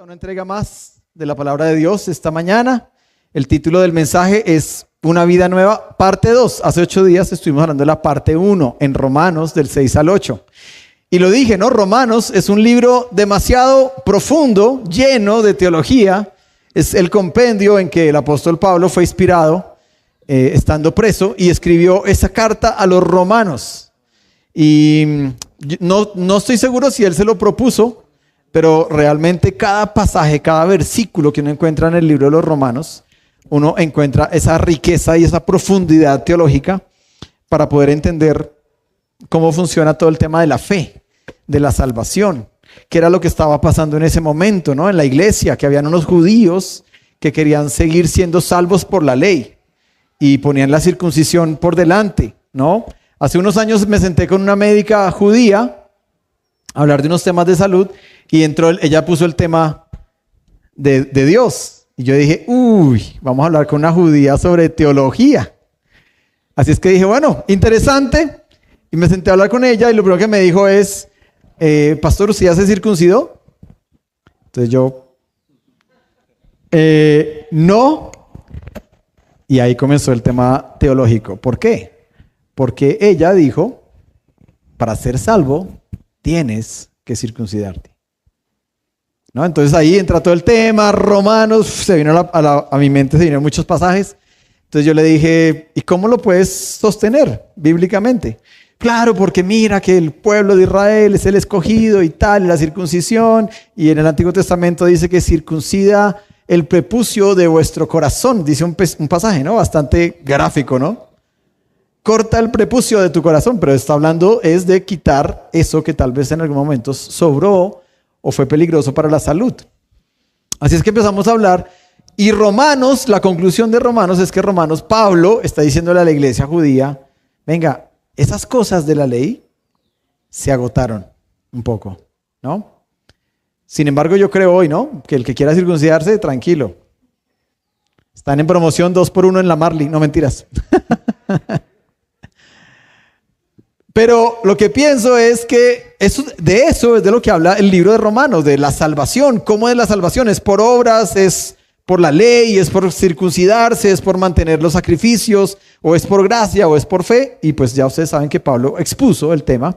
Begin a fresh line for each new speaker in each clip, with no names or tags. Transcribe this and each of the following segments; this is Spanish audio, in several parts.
Una entrega más de la palabra de Dios esta mañana. El título del mensaje es Una vida nueva, parte 2. Hace 8 días estuvimos hablando de la parte 1 en Romanos del 6 al 8. Y lo dije, ¿no? Romanos es un libro demasiado profundo, lleno de teología. Es el compendio en que el apóstol Pablo fue inspirado estando preso y escribió esa carta a los romanos. Y no estoy seguro si él se lo propuso, pero realmente cada pasaje, cada versículo que uno encuentra en el libro de los Romanos, uno encuentra esa riqueza y esa profundidad teológica para poder entender cómo funciona todo el tema de la fe, de la salvación, que era lo que estaba pasando en ese momento, ¿no? En la iglesia, que habían unos judíos que querían seguir siendo salvos por la ley y ponían la circuncisión por delante, ¿no? Hace unos años me senté con una médica judía a hablar de unos temas de salud y ella puso el tema de Dios. Y yo dije, vamos a hablar con una judía sobre teología. Así es que dije, bueno, interesante. Y me senté a hablar con ella y lo primero que me dijo es, pastor, ¿usted ya se circuncidó? Entonces yo, no. Y ahí comenzó el tema teológico. ¿Por qué? Porque ella dijo, para ser salvo, tienes que circuncidarte, ¿no? Entonces ahí entra todo el tema, Romanos, se vino a mi mente, se vinieron muchos pasajes. Entonces yo le dije, ¿y cómo lo puedes sostener bíblicamente? Claro, porque mira que el pueblo de Israel es el escogido y tal, y la circuncisión, y en el Antiguo Testamento dice que circuncida el prepucio de vuestro corazón, dice un pasaje, ¿no? Bastante gráfico, ¿no? Corta el prepucio de tu corazón, pero está hablando es de quitar eso que tal vez en algún momento sobró o fue peligroso para la salud. Así es que empezamos a hablar y Romanos, la conclusión de Romanos es que Pablo está diciéndole a la iglesia judía, venga, esas cosas de la ley se agotaron un poco, ¿no? Sin embargo, yo creo hoy, ¿no? Que el que quiera circuncidarse, tranquilo. Están en promoción 2x1 en la Marley, no mentiras. Pero lo que pienso es que de eso es de lo que habla el libro de Romanos, de la salvación. ¿Cómo es la salvación? ¿Es por obras? ¿Es por la ley? ¿Es por circuncidarse? ¿Es por mantener los sacrificios? ¿O es por gracia? ¿O es por fe? Y pues ya ustedes saben que Pablo expuso el tema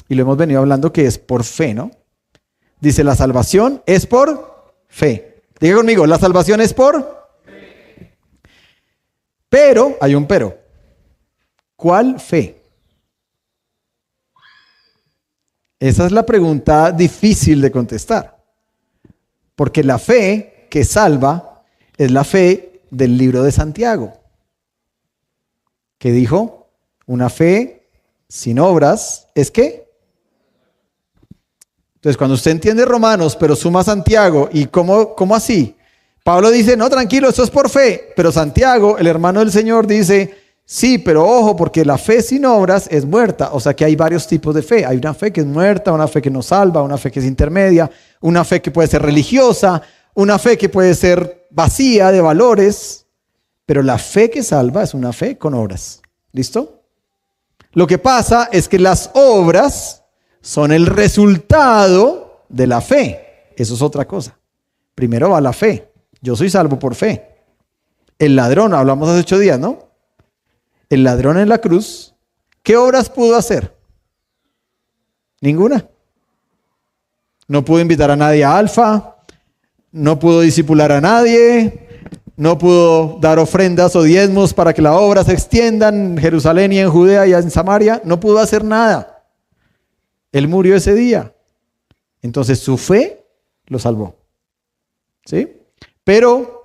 y lo hemos venido hablando que es por fe, ¿no? Dice, la salvación es por fe. Diga conmigo, la salvación es por fe. Pero, hay un pero. ¿Cuál fe? Esa es la pregunta difícil de contestar, porque la fe que salva es la fe del libro de Santiago, que dijo, una fe sin obras es ¿qué? Entonces cuando usted entiende Romanos, pero suma Santiago, ¿y cómo así? Pablo dice, no, tranquilo, eso es por fe, pero Santiago, el hermano del Señor, dice, sí, pero ojo, porque la fe sin obras es muerta. O sea que hay varios tipos de fe. Hay una fe que es muerta, una fe que no salva, una fe que es intermedia, una fe que puede ser religiosa, una fe que puede ser vacía de valores. Pero la fe que salva es una fe con obras. ¿Listo? Lo que pasa es que las obras son el resultado de la fe. Eso es otra cosa. Primero va la fe. Yo soy salvo por fe. El ladrón, hablamos hace 8 días, ¿no? El ladrón en la cruz, ¿qué obras pudo hacer? Ninguna. No pudo invitar a nadie a Alfa, no pudo discipular a nadie, no pudo dar ofrendas o diezmos para que la obra se extienda en Jerusalén y en Judea y en Samaria, no pudo hacer nada. Él murió ese día. Entonces su fe lo salvó. ¿Sí? Pero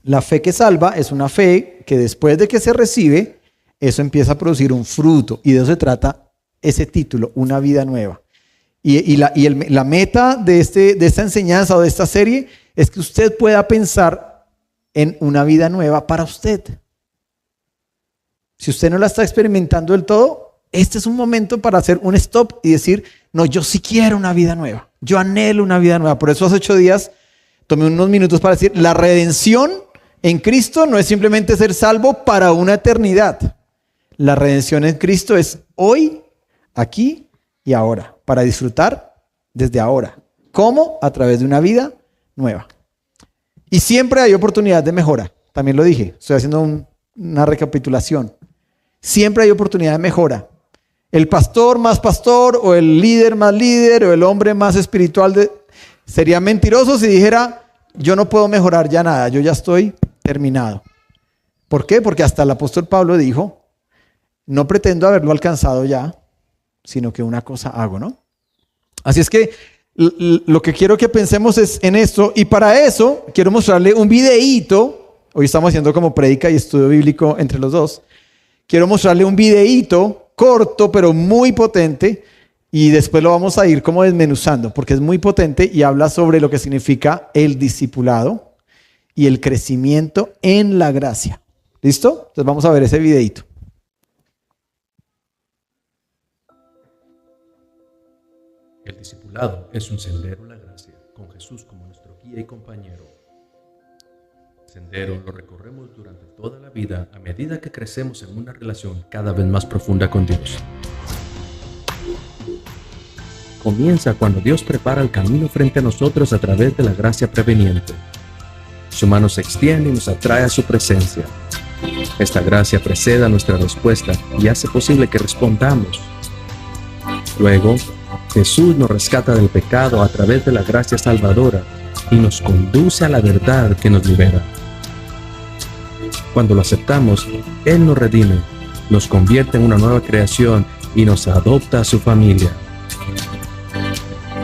la fe que salva es una fe que después de que se recibe, eso empieza a producir un fruto. Y de eso se trata ese título, una vida nueva. Y la meta de esta enseñanza o de esta serie es que usted pueda pensar en una vida nueva para usted. Si usted no la está experimentando del todo, este es un momento para hacer un stop y decir, no, yo sí quiero una vida nueva. Yo anhelo una vida nueva. Por eso hace 8 días tomé unos minutos para decir, la redención en Cristo no es simplemente ser salvo para una eternidad. La redención en Cristo es hoy, aquí y ahora, para disfrutar desde ahora. ¿Cómo? A través de una vida nueva. Y siempre hay oportunidad de mejora. También lo dije, estoy haciendo una recapitulación. Siempre hay oportunidad de mejora. El pastor más pastor, o el líder más líder, o el hombre más espiritual, sería mentiroso si dijera, yo no puedo mejorar ya nada, yo ya estoy terminado. ¿Por qué? Porque hasta el apóstol Pablo dijo, no pretendo haberlo alcanzado ya, sino que una cosa hago, ¿no? Así es que lo que quiero que pensemos es en esto, y para eso quiero mostrarle un videíto. Hoy estamos haciendo como prédica y estudio bíblico entre los dos. Quiero mostrarle un videíto corto pero muy potente, y después lo vamos a ir como desmenuzando porque es muy potente y habla sobre lo que significa el discipulado y el crecimiento en la gracia. ¿Listo? Entonces vamos a ver ese videíto.
El discipulado es un sendero en la gracia, con Jesús como nuestro guía y compañero. El sendero lo recorremos durante toda la vida a medida que crecemos en una relación cada vez más profunda con Dios. Comienza cuando Dios prepara el camino frente a nosotros a través de la gracia preveniente. Su mano se extiende y nos atrae a su presencia. Esta gracia precede a nuestra respuesta y hace posible que respondamos. Luego, Jesús nos rescata del pecado a través de la gracia salvadora y nos conduce a la verdad que nos libera. Cuando lo aceptamos, Él nos redime, nos convierte en una nueva creación y nos adopta a su familia.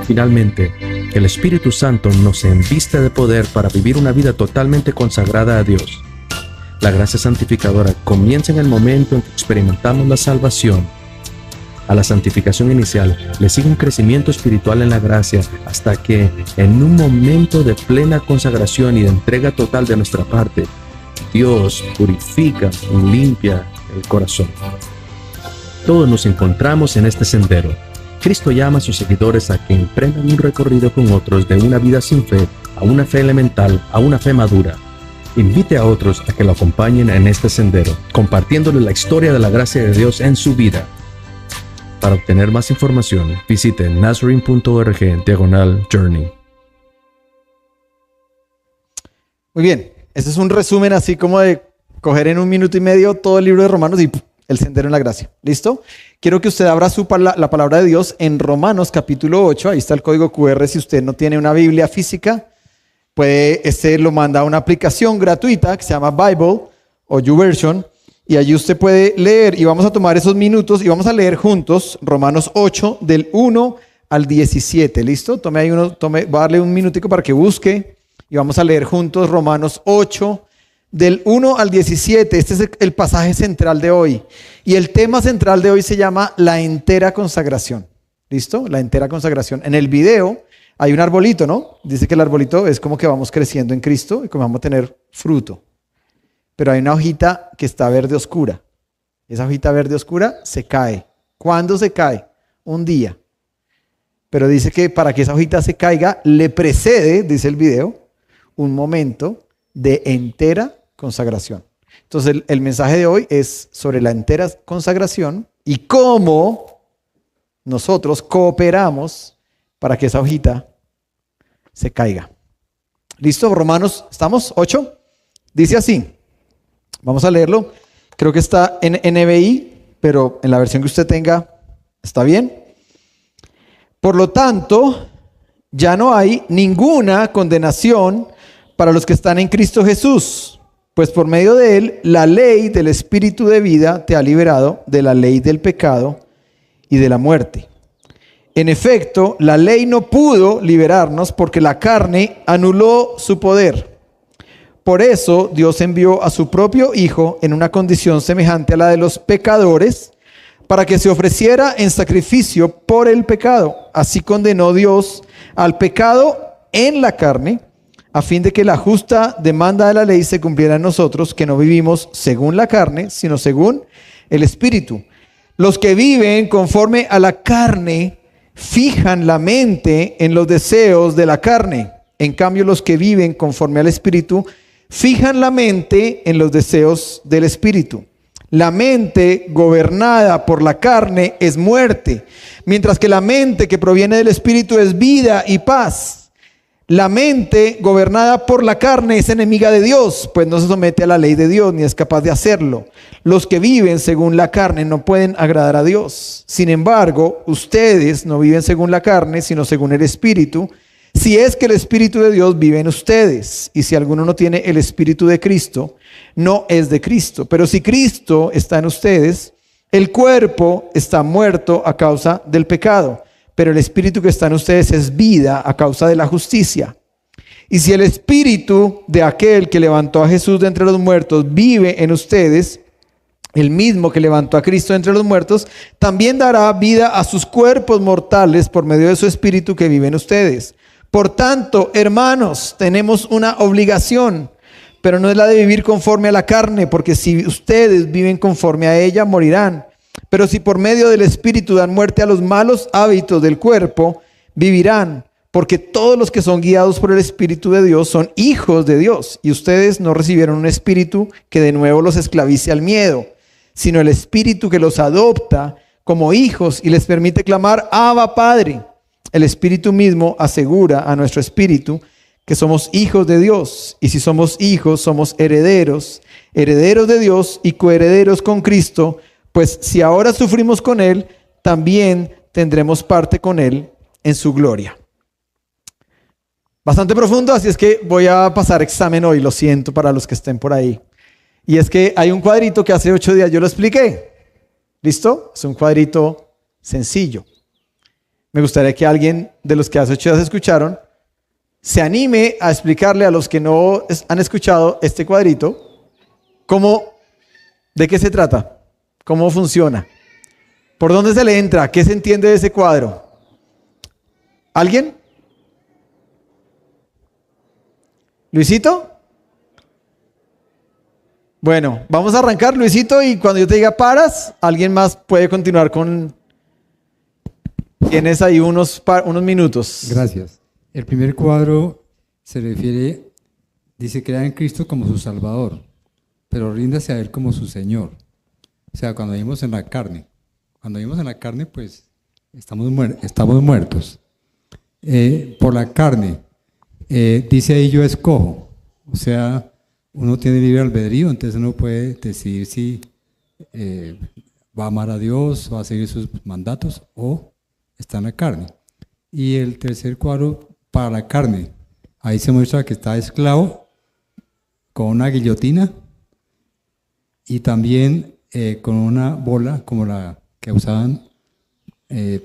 Finalmente, el Espíritu Santo nos enviste de poder para vivir una vida totalmente consagrada a Dios. La gracia santificadora comienza en el momento en que experimentamos la salvación. A la santificación inicial le sigue un crecimiento espiritual en la gracia hasta que, en un momento de plena consagración y de entrega total de nuestra parte, Dios purifica y limpia el corazón. Todos nos encontramos en este sendero. Cristo llama a sus seguidores a que emprendan un recorrido con otros de una vida sin fe a una fe elemental, a una fe madura. Invite a otros a que lo acompañen en este sendero, compartiéndoles la historia de la gracia de Dios en su vida. Para obtener más información, visite nazarene.org/journey.
Muy bien, este es un resumen así como de coger en 1 minuto y medio todo el libro de Romanos y el sendero en la gracia. ¿Listo? Quiero que usted abra la palabra de Dios en Romanos capítulo 8. Ahí está el código QR. Si usted no tiene una Biblia física, lo manda a una aplicación gratuita que se llama Bible o YouVersion, y allí usted puede leer, y vamos a tomar esos minutos y vamos a leer juntos Romanos 8 del 1 al 17. ¿Listo? Voy a darle un minutico para que busque y vamos a leer juntos Romanos 8 del 1 al 17. Este es el pasaje central de hoy. Y el tema central de hoy se llama la entera consagración. ¿Listo? La entera consagración. En el video hay un arbolito, ¿no? Dice que el arbolito es como que vamos creciendo en Cristo y como vamos a tener fruto. Pero hay una hojita que está verde oscura. Esa hojita verde oscura se cae. ¿Cuándo se cae? Un día. Pero dice que para que esa hojita se caiga, le precede, dice el video, un momento de entera consagración. Entonces el mensaje de hoy es sobre la entera consagración y cómo nosotros cooperamos para que esa hojita se caiga. ¿Listo? Romanos, ¿estamos? 8. Dice así. Vamos a leerlo. Creo que está en NBI, pero en la versión que usted tenga está bien. Por lo tanto, ya no hay ninguna condenación para los que están en Cristo Jesús, pues por medio de él la ley del Espíritu de vida te ha liberado de la ley del pecado y de la muerte. En efecto, la ley no pudo liberarnos porque la carne anuló su poder. Por eso Dios envió a su propio Hijo en una condición semejante a la de los pecadores, para que se ofreciera en sacrificio por el pecado. Así condenó Dios al pecado en la carne, a fin de que la justa demanda de la ley se cumpliera en nosotros, que no vivimos según la carne, sino según el Espíritu. Los que viven conforme a la carne fijan la mente en los deseos de la carne. En cambio, los que viven conforme al Espíritu fijan la mente en los deseos del Espíritu. La mente gobernada por la carne es muerte, mientras que la mente que proviene del Espíritu es vida y paz. La mente gobernada por la carne es enemiga de Dios, pues no se somete a la ley de Dios ni es capaz de hacerlo. Los que viven según la carne no pueden agradar a Dios. Sin embargo, ustedes no viven según la carne, sino según el Espíritu, si es que el Espíritu de Dios vive en ustedes. Y si alguno no tiene el Espíritu de Cristo, no es de Cristo. Pero si Cristo está en ustedes, el cuerpo está muerto a causa del pecado, pero el Espíritu que está en ustedes es vida a causa de la justicia. Y si el Espíritu de aquel que levantó a Jesús de entre los muertos vive en ustedes, el mismo que levantó a Cristo de entre los muertos, también dará vida a sus cuerpos mortales por medio de su Espíritu que vive en ustedes. Por tanto, hermanos, tenemos una obligación, pero no es la de vivir conforme a la carne, porque si ustedes viven conforme a ella, morirán. Pero si por medio del Espíritu dan muerte a los malos hábitos del cuerpo, vivirán, porque todos los que son guiados por el Espíritu de Dios son hijos de Dios. Y ustedes no recibieron un espíritu que de nuevo los esclavice al miedo, sino el Espíritu que los adopta como hijos y les permite clamar, Abba, Padre. El Espíritu mismo asegura a nuestro espíritu que somos hijos de Dios. Y si somos hijos, somos herederos, herederos de Dios y coherederos con Cristo, pues si ahora sufrimos con Él, también tendremos parte con Él en su gloria. Bastante profundo, así es que voy a pasar examen hoy, lo siento para los que estén por ahí. Y es que hay un cuadrito que hace 8 días yo lo expliqué. ¿Listo? Es un cuadrito sencillo. Me gustaría que alguien de los que hace 8 días escucharon se anime a explicarle a los que no han escuchado este cuadrito de qué se trata. ¿Cómo funciona? ¿Por dónde se le entra? ¿Qué se entiende de ese cuadro? ¿Alguien? ¿Luisito? Bueno, vamos a arrancar, Luisito, y cuando yo te diga paras, alguien más puede continuar con... Tienes ahí unos minutos.
Gracias. El primer cuadro se refiere, dice, crea en Cristo como su Salvador, pero ríndase a Él como su Señor. O sea, cuando vivimos en la carne. Cuando vivimos en la carne, pues estamos muertos. Por la carne, dice ahí yo escojo. O sea, uno tiene libre albedrío, entonces uno puede decidir si va a amar a Dios, va a seguir sus mandatos o está en la carne. Y el tercer cuadro, para la carne, ahí se muestra que está esclavo con una guillotina y también con una bola como la que usaban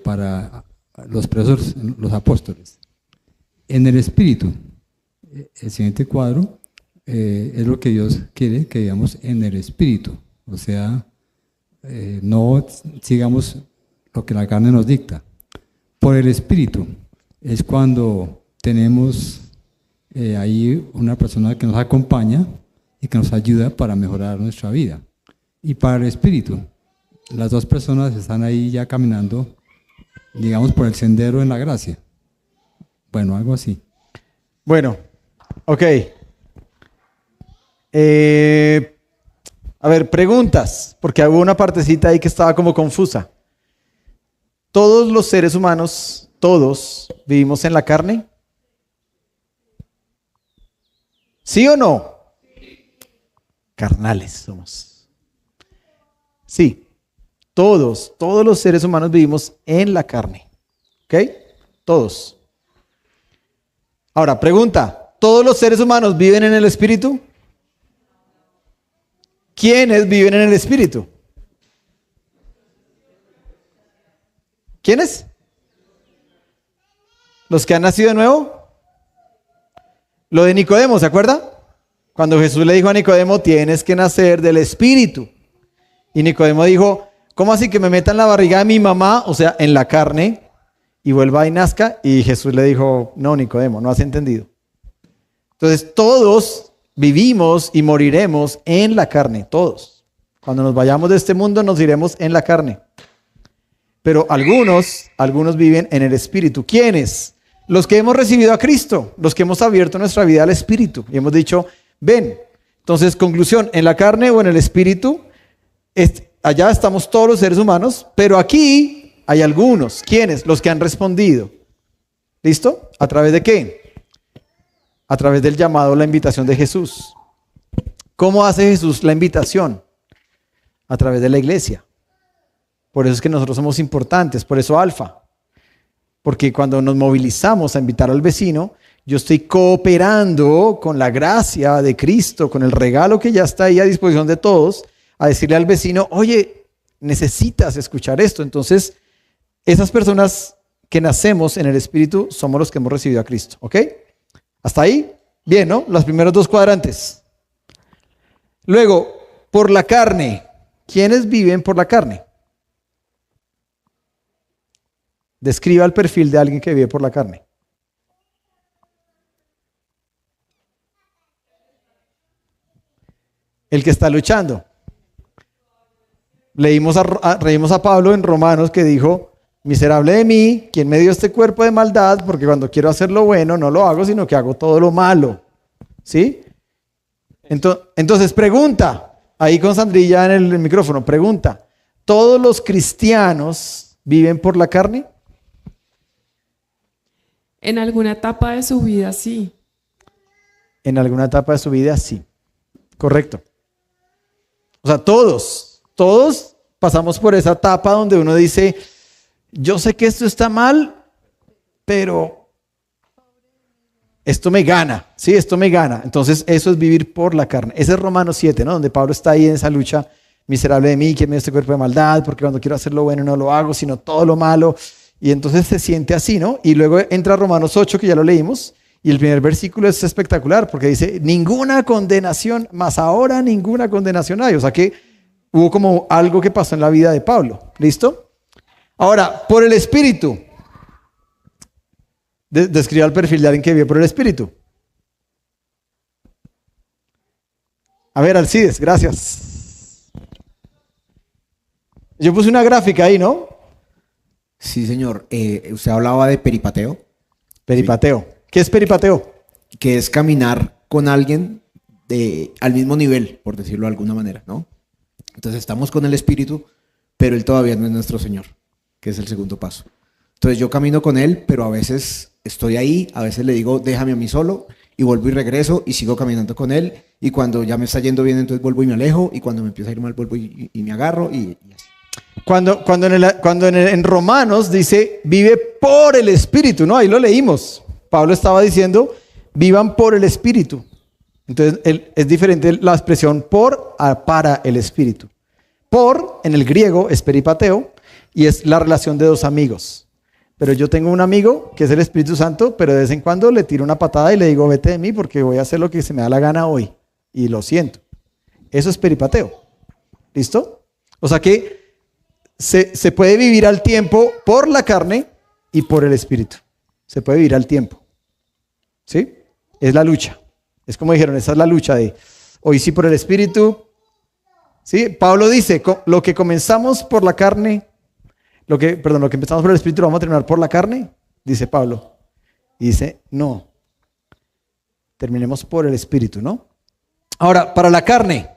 para los presos, los apóstoles. En el espíritu, el siguiente cuadro es lo que Dios quiere que vivamos en el espíritu, o sea, no sigamos lo que la carne nos dicta. Por el espíritu es cuando tenemos ahí una persona que nos acompaña y que nos ayuda para mejorar nuestra vida. Y para el espíritu, las dos personas están ahí ya caminando, digamos, por el sendero en la gracia. Bueno, algo así.
Bueno, ok. A ver, preguntas, porque hubo una partecita ahí que estaba como confusa. ¿Todos los seres humanos, todos, vivimos en la carne? ¿Sí o no? Carnales somos. Sí, todos los seres humanos vivimos en la carne. ¿Ok? Todos. Ahora, pregunta, ¿todos los seres humanos viven en el espíritu? ¿Quiénes viven en el espíritu? ¿Quiénes? ¿Los que han nacido de nuevo? Lo de Nicodemo, ¿se acuerda? Cuando Jesús le dijo a Nicodemo, tienes que nacer del espíritu. Y Nicodemo dijo, ¿cómo así que me meta en la barriga de mi mamá, o sea, en la carne, y vuelva y nazca? Y Jesús le dijo, no, Nicodemo, no has entendido. Entonces, todos vivimos y moriremos en la carne, todos. Cuando nos vayamos de este mundo, nos iremos en la carne. Pero algunos viven en el espíritu. ¿Quiénes? Los que hemos recibido a Cristo, los que hemos abierto nuestra vida al espíritu. Y hemos dicho, ven. Entonces, conclusión, ¿en la carne o en el espíritu? Allá estamos todos los seres humanos, pero aquí hay algunos. ¿Quiénes? Los que han respondido. ¿Listo? ¿A través de qué? a través del llamado, la invitación de Jesús. ¿Cómo hace Jesús la invitación? A través de la iglesia. Por eso es que nosotros somos importantes, por eso Alfa. Porque cuando nos movilizamos a invitar al vecino, yo estoy cooperando con la gracia de Cristo, con el regalo que ya está ahí a disposición de todos, a decirle al vecino, oye, necesitas escuchar esto. Entonces, esas personas que nacemos en el Espíritu somos los que hemos recibido a Cristo. ¿Ok? ¿Hasta ahí? Bien, ¿no? Los primeros dos cuadrantes. Luego, por la carne. ¿Quiénes viven por la carne? Describa el perfil de alguien que vive por la carne. El que está luchando. Leímos a Pablo en Romanos que dijo, miserable de mí, ¿quién me dio este cuerpo de maldad? Porque cuando quiero hacer lo bueno no lo hago, sino que hago todo lo malo. ¿Sí? Entonces pregunta, ahí con Sandrilla en el micrófono, pregunta, ¿todos los cristianos viven por la carne?
En alguna etapa de su vida, sí.
En alguna etapa de su vida, sí. Correcto. O sea, todos pasamos por esa etapa donde uno dice, yo sé que esto está mal, pero esto me gana, ¿sí? Esto me gana. Entonces, eso es vivir por la carne. Ese es Romanos 7, ¿no? Donde Pablo está ahí en esa lucha, miserable de mí, ¿quién me dio este cuerpo de maldad? Porque cuando quiero hacer lo bueno no lo hago, sino todo lo malo. Y entonces se siente así, ¿no? Y luego entra Romanos 8, que ya lo leímos, y el primer versículo es espectacular, porque dice, ninguna condenación, más ahora ninguna condenación hay. O sea que hubo como algo que pasó en la vida de Pablo. ¿Listo? Ahora, por el Espíritu. Describa el perfil de alguien que vive por el Espíritu. A ver, Alcides, gracias. Yo puse una gráfica ahí, ¿no?
Sí, señor. Usted hablaba de peripateo.
Peripateo. Sí. ¿Qué es peripateo?
Que es caminar con alguien al mismo nivel, por decirlo de alguna manera, ¿no? Entonces estamos con el Espíritu, pero Él todavía no es nuestro Señor, que es el segundo paso. Entonces yo camino con Él, pero a veces estoy ahí, a veces le digo, déjame a mí solo, y vuelvo y regreso, y sigo caminando con Él, y cuando ya me está yendo bien, entonces vuelvo y me alejo, y cuando me empieza a ir mal, vuelvo y me agarro, y así.
Cuando en Romanos dice, vive por el Espíritu, ¿no? Ahí lo leímos. Pablo estaba diciendo, vivan por el Espíritu. Entonces es diferente la expresión por a para el Espíritu. Por, en el griego, es peripateo, y es la relación de dos amigos. Pero yo tengo un amigo que es el Espíritu Santo, pero de vez en cuando le tiro una patada y le digo, vete de mí porque voy a hacer lo que se me da la gana hoy. Y lo siento. Eso es peripateo. ¿Listo? O sea que se puede vivir al tiempo por la carne y por el Espíritu. Se puede vivir al tiempo. ¿Sí? Es la lucha. Es como dijeron, esa es la lucha de hoy sí por el Espíritu. ¿Sí? Pablo dice, lo que comenzamos por la carne, lo que empezamos por el Espíritu lo vamos a terminar por la carne, dice Pablo. Y dice, no. Terminemos por el Espíritu, ¿no? Ahora, para la carne.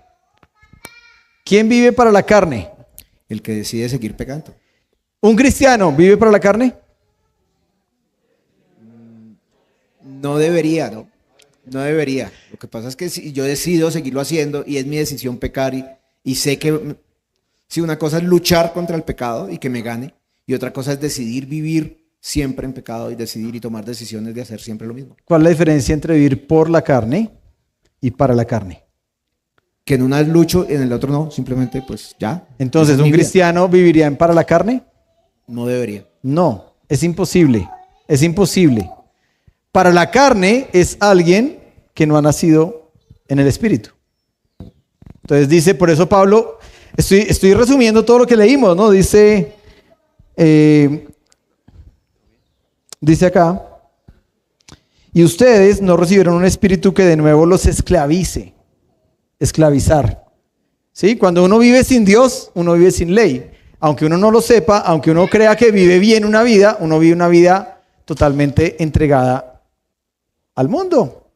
¿Quién vive para la carne?
El que decide seguir pecando.
¿Un cristiano vive para la carne?
No debería, ¿no? No debería. Lo que pasa es que si yo decido seguirlo haciendo y es mi decisión pecar y sé que si una cosa es luchar contra el pecado y que me gane y otra cosa es decidir vivir siempre en pecado y decidir y tomar decisiones de hacer siempre lo mismo.
¿Cuál es la diferencia entre vivir por la carne y para la carne?
Que en una es lucho y en el otro no, simplemente pues ya.
Entonces, ¿un cristiano viviría en para la carne?
No debería.
No, es imposible. Es imposible. Para la carne es alguien que no ha nacido en el Espíritu. Entonces dice, por eso Pablo, estoy resumiendo todo lo que leímos, ¿no? Dice acá, y ustedes no recibieron un espíritu que de nuevo los esclavice. Esclavizar. ¿Sí? Cuando uno vive sin Dios, uno vive sin ley. Aunque uno no lo sepa, aunque uno crea que vive bien una vida, uno vive una vida totalmente entregada al mundo,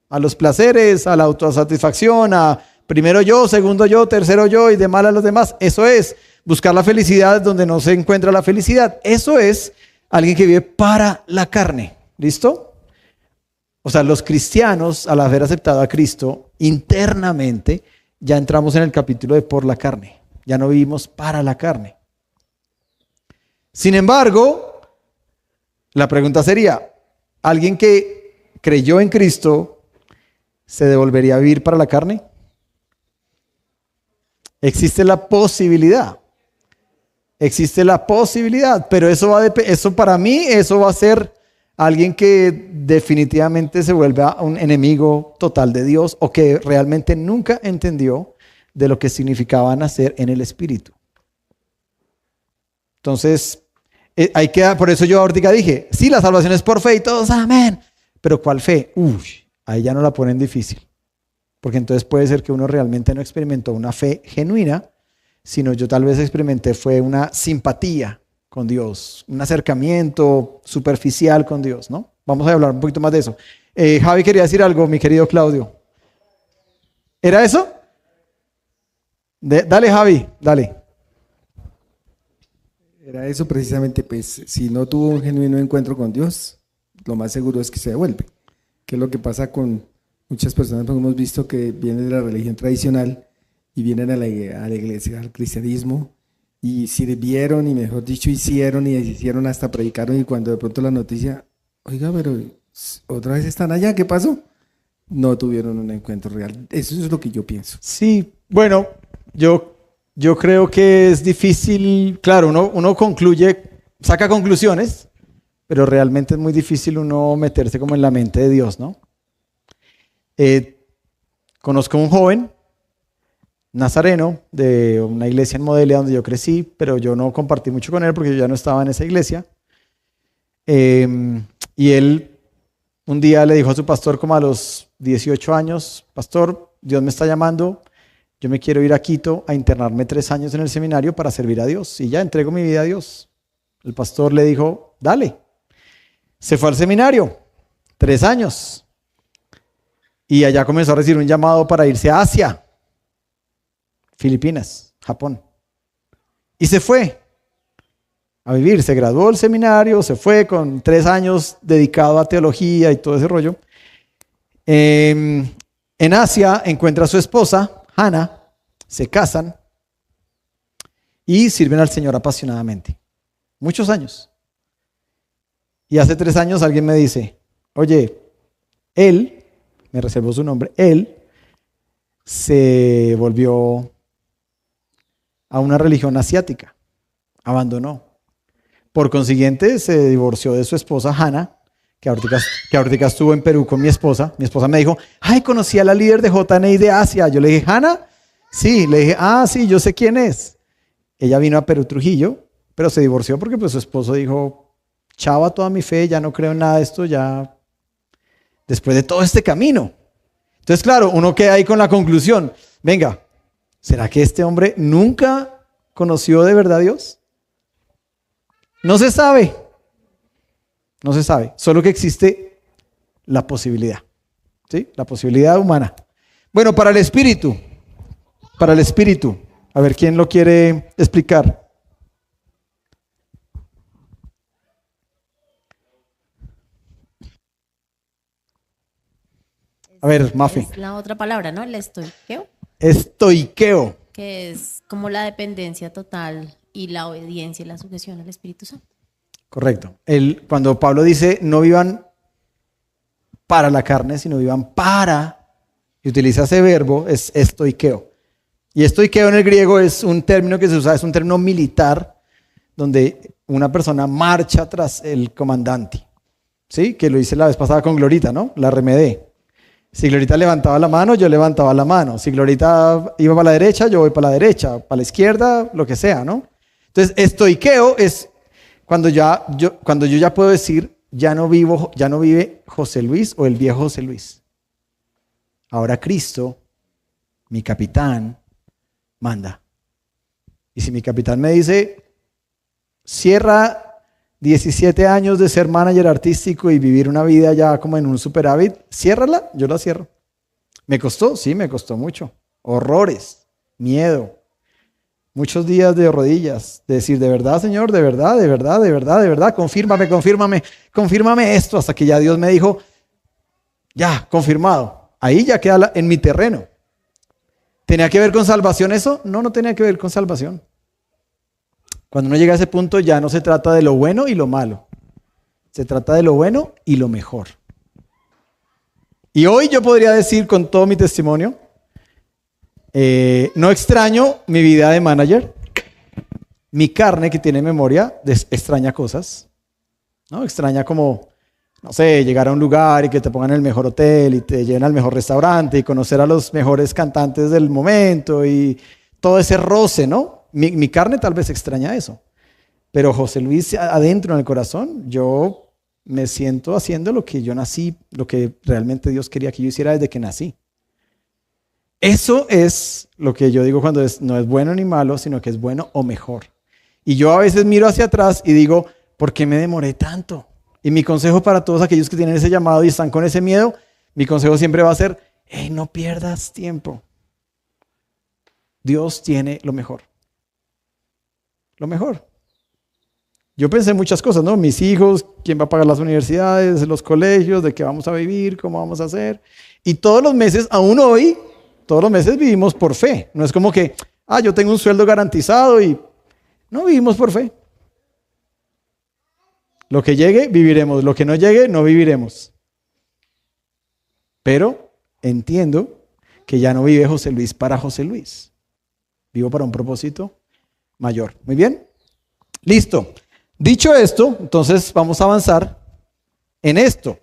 a los placeres, a la autosatisfacción, a primero yo, segundo yo, tercero yo y de mal a los demás. Eso es buscar la felicidad donde no se encuentra la felicidad. Eso es alguien que vive para la carne. ¿Listo? O sea, los cristianos, al haber aceptado a Cristo, internamente ya entramos en el capítulo de por la carne. Ya no vivimos para la carne. Sin embargo, la pregunta sería, ¿alguien que creyó en Cristo se devolvería a vivir para la carne? Existe la posibilidad. Existe la posibilidad, pero eso para mí, eso va a ser alguien que definitivamente se vuelva un enemigo total de Dios o que realmente nunca entendió de lo que significaba nacer en el Espíritu. Entonces, por eso yo ahorita dije, sí, la salvación es por fe y todos, amén. Pero ¿cuál fe? Ahí ya no la ponen difícil. Porque entonces puede ser que uno realmente no experimentó una fe genuina, sino yo tal vez experimenté fue una simpatía con Dios, un acercamiento superficial con Dios, ¿no? Vamos a hablar un poquito más de eso. Javi quería decir algo, mi querido Claudio. ¿Era eso? Dale, Javi, dale.
Era eso precisamente, pues si no tuvo un genuino encuentro con Dios, lo más seguro es que se devuelve. ¿Qué es lo que pasa con muchas personas? Pues hemos visto que vienen de la religión tradicional y vienen a la iglesia, al cristianismo, y sirvieron y mejor dicho hicieron y deshicieron, hasta predicaron, y cuando de pronto la noticia, oiga, pero otra vez están allá, ¿qué pasó? No tuvieron un encuentro real. Eso es lo que yo pienso.
Sí, bueno, yo creo que es difícil, claro, uno concluye, saca conclusiones, pero realmente es muy difícil uno meterse como en la mente de Dios, ¿no? Conozco un joven nazareno de una iglesia en Modelia donde yo crecí, pero yo no compartí mucho con él porque yo ya no estaba en esa iglesia. Y él un día le dijo a su pastor como a los 18 años, pastor, Dios me está llamando, yo me quiero ir a Quito a internarme 3 años en el seminario para servir a Dios y ya entrego mi vida a Dios. El pastor le dijo, dale. Se fue al seminario, 3 años. Y allá comenzó a recibir un llamado para irse a Asia, Filipinas, Japón. Y se fue a vivir, se graduó del seminario, se fue con 3 años dedicado a teología y todo ese rollo. En Asia encuentra a su esposa, Hannah, se casan y sirven al Señor apasionadamente. Muchos años. Y hace 3 años alguien me dice, oye, él, me reservó su nombre, él se volvió a una religión asiática, abandonó. Por consiguiente, se divorció de su esposa Hannah, que ahorita estuvo en Perú con mi esposa. Mi esposa me dijo, ay, conocí a la líder de JNI de Asia. Yo le dije, ¿Hannah? Sí, le dije, sí, yo sé quién es. Ella vino a Perú, Trujillo, pero se divorció porque pues, su esposo dijo, chao a toda mi fe, ya no creo en nada de esto, ya después de todo este camino. Entonces, claro, uno queda ahí con la conclusión, venga, ¿será que este hombre nunca conoció de verdad a Dios? No se sabe. No se sabe. Solo que existe la posibilidad. ¿Sí? La posibilidad humana. Bueno, para el espíritu. Para el espíritu. A ver, ¿quién lo quiere explicar? A ver, Mafe.
Es la otra palabra, ¿no? El estoiqueo.
Estoiqueo.
Que es como la dependencia total y la obediencia y la sujeción al Espíritu Santo.
Correcto. Cuando Pablo dice no vivan para la carne, sino vivan para, y utiliza ese verbo, es estoiqueo. Y estoiqueo en el griego es un término que se usa, es un término militar, donde una persona marcha tras el comandante. ¿Sí? Que lo hice la vez pasada con Glorita, ¿no? La remedé. Si Glorita levantaba la mano, yo levantaba la mano. Si Glorita iba para la derecha, yo voy para la derecha. Para la izquierda, lo que sea, ¿no? Entonces, estoiqueo es cuando yo ya puedo decir, ya no vive José Luis o el viejo José Luis. Ahora Cristo, mi capitán, manda. Y si mi capitán me dice, cierra 17 años de ser manager artístico y vivir una vida ya como en un superávit, ciérrala, yo la cierro. ¿Me costó? Sí, me costó mucho. Horrores, miedo. Muchos días de rodillas, de decir, de verdad, Señor, de verdad, de verdad, de verdad, de verdad, confírmame esto, hasta que ya Dios me dijo, Ya, confirmado. Ahí ya queda en mi terreno. ¿Tenía que ver con salvación eso? No, no tenía que ver con salvación. Cuando uno llega a ese punto ya no se trata de lo bueno y lo malo. Se trata de lo bueno y lo mejor. Y hoy yo podría decir con todo mi testimonio, no extraño mi vida de manager. Mi carne, que tiene memoria, extraña cosas, ¿no? Extraña como, no sé, llegar a un lugar y que te pongan en el mejor hotel y te lleven al mejor restaurante y conocer a los mejores cantantes del momento y todo ese roce, ¿no? Mi carne tal vez extraña eso. Pero José Luis, adentro en el corazón, yo me siento haciendo lo que yo nací, lo que realmente Dios quería que yo hiciera desde que nací. Eso es lo que yo digo cuando no es bueno ni malo, sino que es bueno o mejor. Y yo a veces miro hacia atrás y digo, ¿por qué me demoré tanto? Y mi consejo para todos aquellos que tienen ese llamado y están con ese miedo, mi consejo siempre va a ser, hey, no pierdas tiempo. Dios tiene lo mejor. Lo mejor. Yo pensé en muchas cosas, ¿no? Mis hijos, quién va a pagar las universidades, los colegios, de qué vamos a vivir, cómo vamos a hacer. Y todos los meses, aún hoy, todos los meses vivimos por fe. No es como que, yo tengo un sueldo garantizado y no vivimos por fe. Lo que llegue, viviremos. Lo que no llegue, no viviremos. Pero entiendo que ya no vive José Luis para José Luis. Vivo para un propósito mayor. Muy bien. Listo. Dicho esto, entonces vamos a avanzar en esto.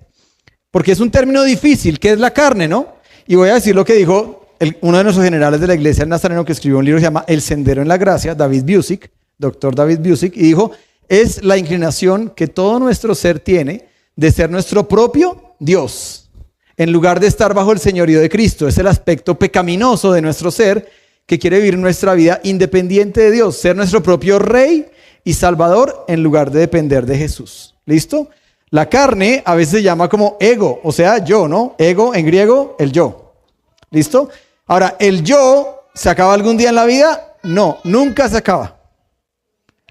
Porque es un término difícil, que es la carne, ¿no? Y voy a decir lo que dijo uno de nuestros generales de la iglesia, el nazareno, que escribió un libro que se llama El Sendero en la Gracia, David Busick, doctor David Busick, y dijo, es la inclinación que todo nuestro ser tiene de ser nuestro propio Dios, en lugar de estar bajo el señorío de Cristo. Es el aspecto pecaminoso de nuestro ser que quiere vivir nuestra vida independiente de Dios, ser nuestro propio rey y salvador en lugar de depender de Jesús. ¿Listo? La carne a veces se llama como ego, o sea, yo, ¿no? Ego en griego, el yo. ¿Listo? Ahora, ¿el yo se acaba algún día en la vida? No, nunca se acaba.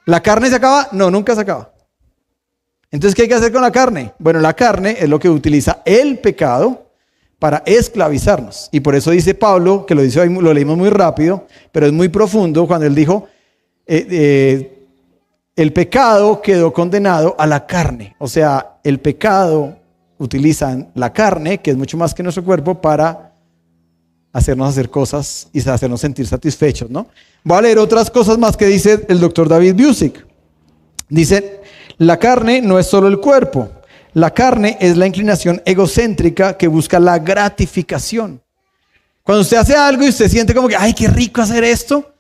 ¿La carne se acaba? No, nunca se acaba. Entonces, ¿qué hay que hacer con la carne? Bueno, la carne es lo que utiliza el pecado para esclavizarnos. Y por eso dice Pablo, que lo dice hoy, lo leímos muy rápido, pero es muy profundo cuando él dijo, el pecado quedó condenado a la carne. O sea, el pecado utiliza la carne, que es mucho más que nuestro cuerpo, para hacernos hacer cosas y hacernos sentir satisfechos, ¿no? Voy a leer otras cosas más que dice el doctor David Busick. Dice, la carne no es solo el cuerpo. La carne es la inclinación egocéntrica que busca la gratificación. Cuando usted hace algo y usted siente como que, ¡ay, qué rico hacer esto!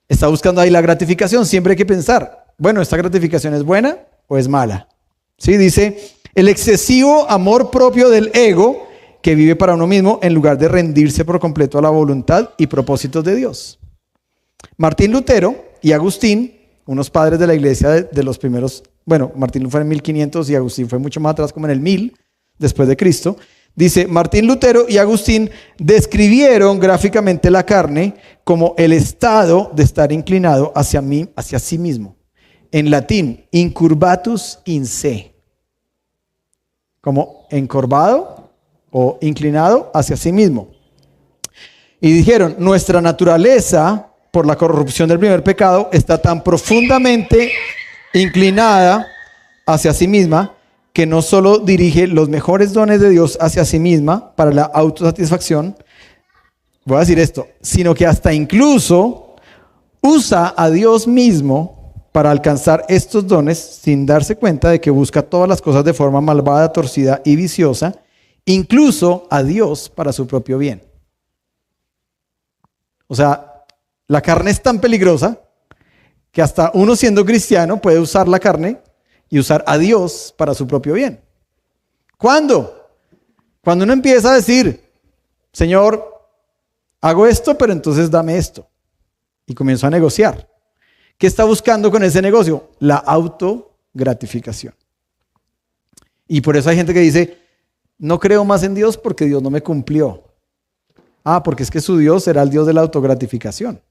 Está buscando ahí la gratificación. Siempre hay que pensar, bueno, ¿esta gratificación es buena o es mala? ¿Sí? Dice, el excesivo amor propio del ego que vive para uno mismo en lugar de rendirse por completo a la voluntad y propósitos de Dios. Martín Lutero y Agustín, unos padres de la iglesia de los primeros, bueno, Martín fue en 1500 y Agustín fue mucho más atrás, como en el 1000 después de Cristo. Dice, Martín Lutero y Agustín describieron gráficamente la carne como el estado de estar inclinado hacia sí mismo. En latín, incurvatus in se. Como encorvado o inclinado hacia sí mismo. Y dijeron, nuestra naturaleza, por la corrupción del primer pecado, está tan profundamente inclinada hacia sí misma, que no solo dirige los mejores dones de Dios hacia sí misma para la autosatisfacción, voy a decir esto, sino que hasta incluso usa a Dios mismo para alcanzar estos dones sin darse cuenta de que busca todas las cosas de forma malvada, torcida y viciosa, incluso a Dios para su propio bien. O sea, la carne es tan peligrosa que hasta uno siendo cristiano puede usar la carne y usar a Dios para su propio bien. ¿Cuándo? Cuando uno empieza a decir, Señor, hago esto, pero entonces dame esto. Y comienzo a negociar. ¿Qué está buscando con ese negocio? La autogratificación. Y por eso hay gente que dice, no creo más en Dios porque Dios no me cumplió. Porque es que su Dios era el Dios de la autogratificación.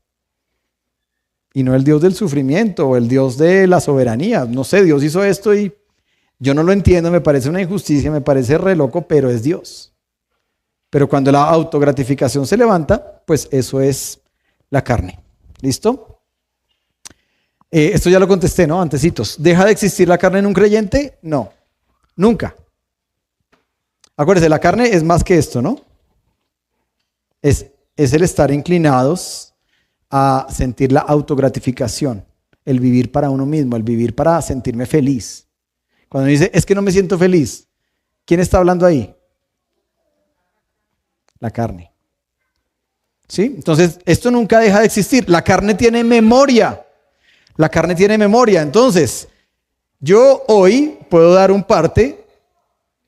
Y no el Dios del sufrimiento o el Dios de la soberanía. No sé, Dios hizo esto y Yo no lo entiendo, me parece una injusticia, me parece re loco, pero es Dios. Pero cuando la autogratificación se levanta, pues eso es la carne. ¿Listo? Esto ya lo contesté, ¿no? Antecitos. ¿Deja de existir la carne en un creyente? No, nunca. Acuérdense, la carne es más que esto, ¿no? Es el estar inclinados a sentir la autogratificación, el vivir para uno mismo, el vivir para sentirme feliz. Cuando dice, es que no me siento feliz, ¿quién está hablando ahí? La carne. ¿Sí? Entonces, esto nunca deja de existir. La carne tiene memoria. La carne tiene memoria. Entonces, yo hoy puedo dar un parte,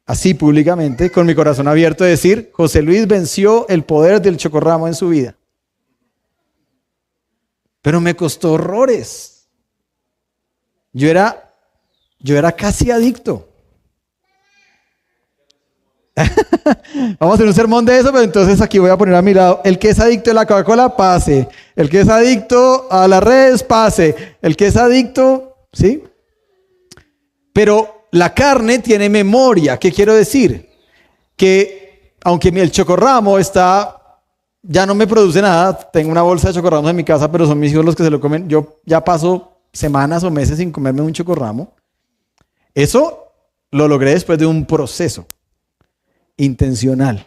así públicamente, con mi corazón abierto, de decir, José Luis venció el poder del chocorramo en su vida. Pero me costó horrores. Yo era casi adicto. Vamos a hacer un sermón de eso, pero entonces aquí voy a poner a mi lado, el que es adicto a la Coca-Cola, pase. El que es adicto a las redes, pase. El que es adicto, ¿sí? Pero la carne tiene memoria. ¿Qué quiero decir? Que aunque el chocorramo ya no me produce nada, tengo una bolsa de chocorramos en mi casa, pero son mis hijos los que se lo comen. Yo ya paso semanas o meses sin comerme un chocorramo. Eso lo logré después de un proceso intencional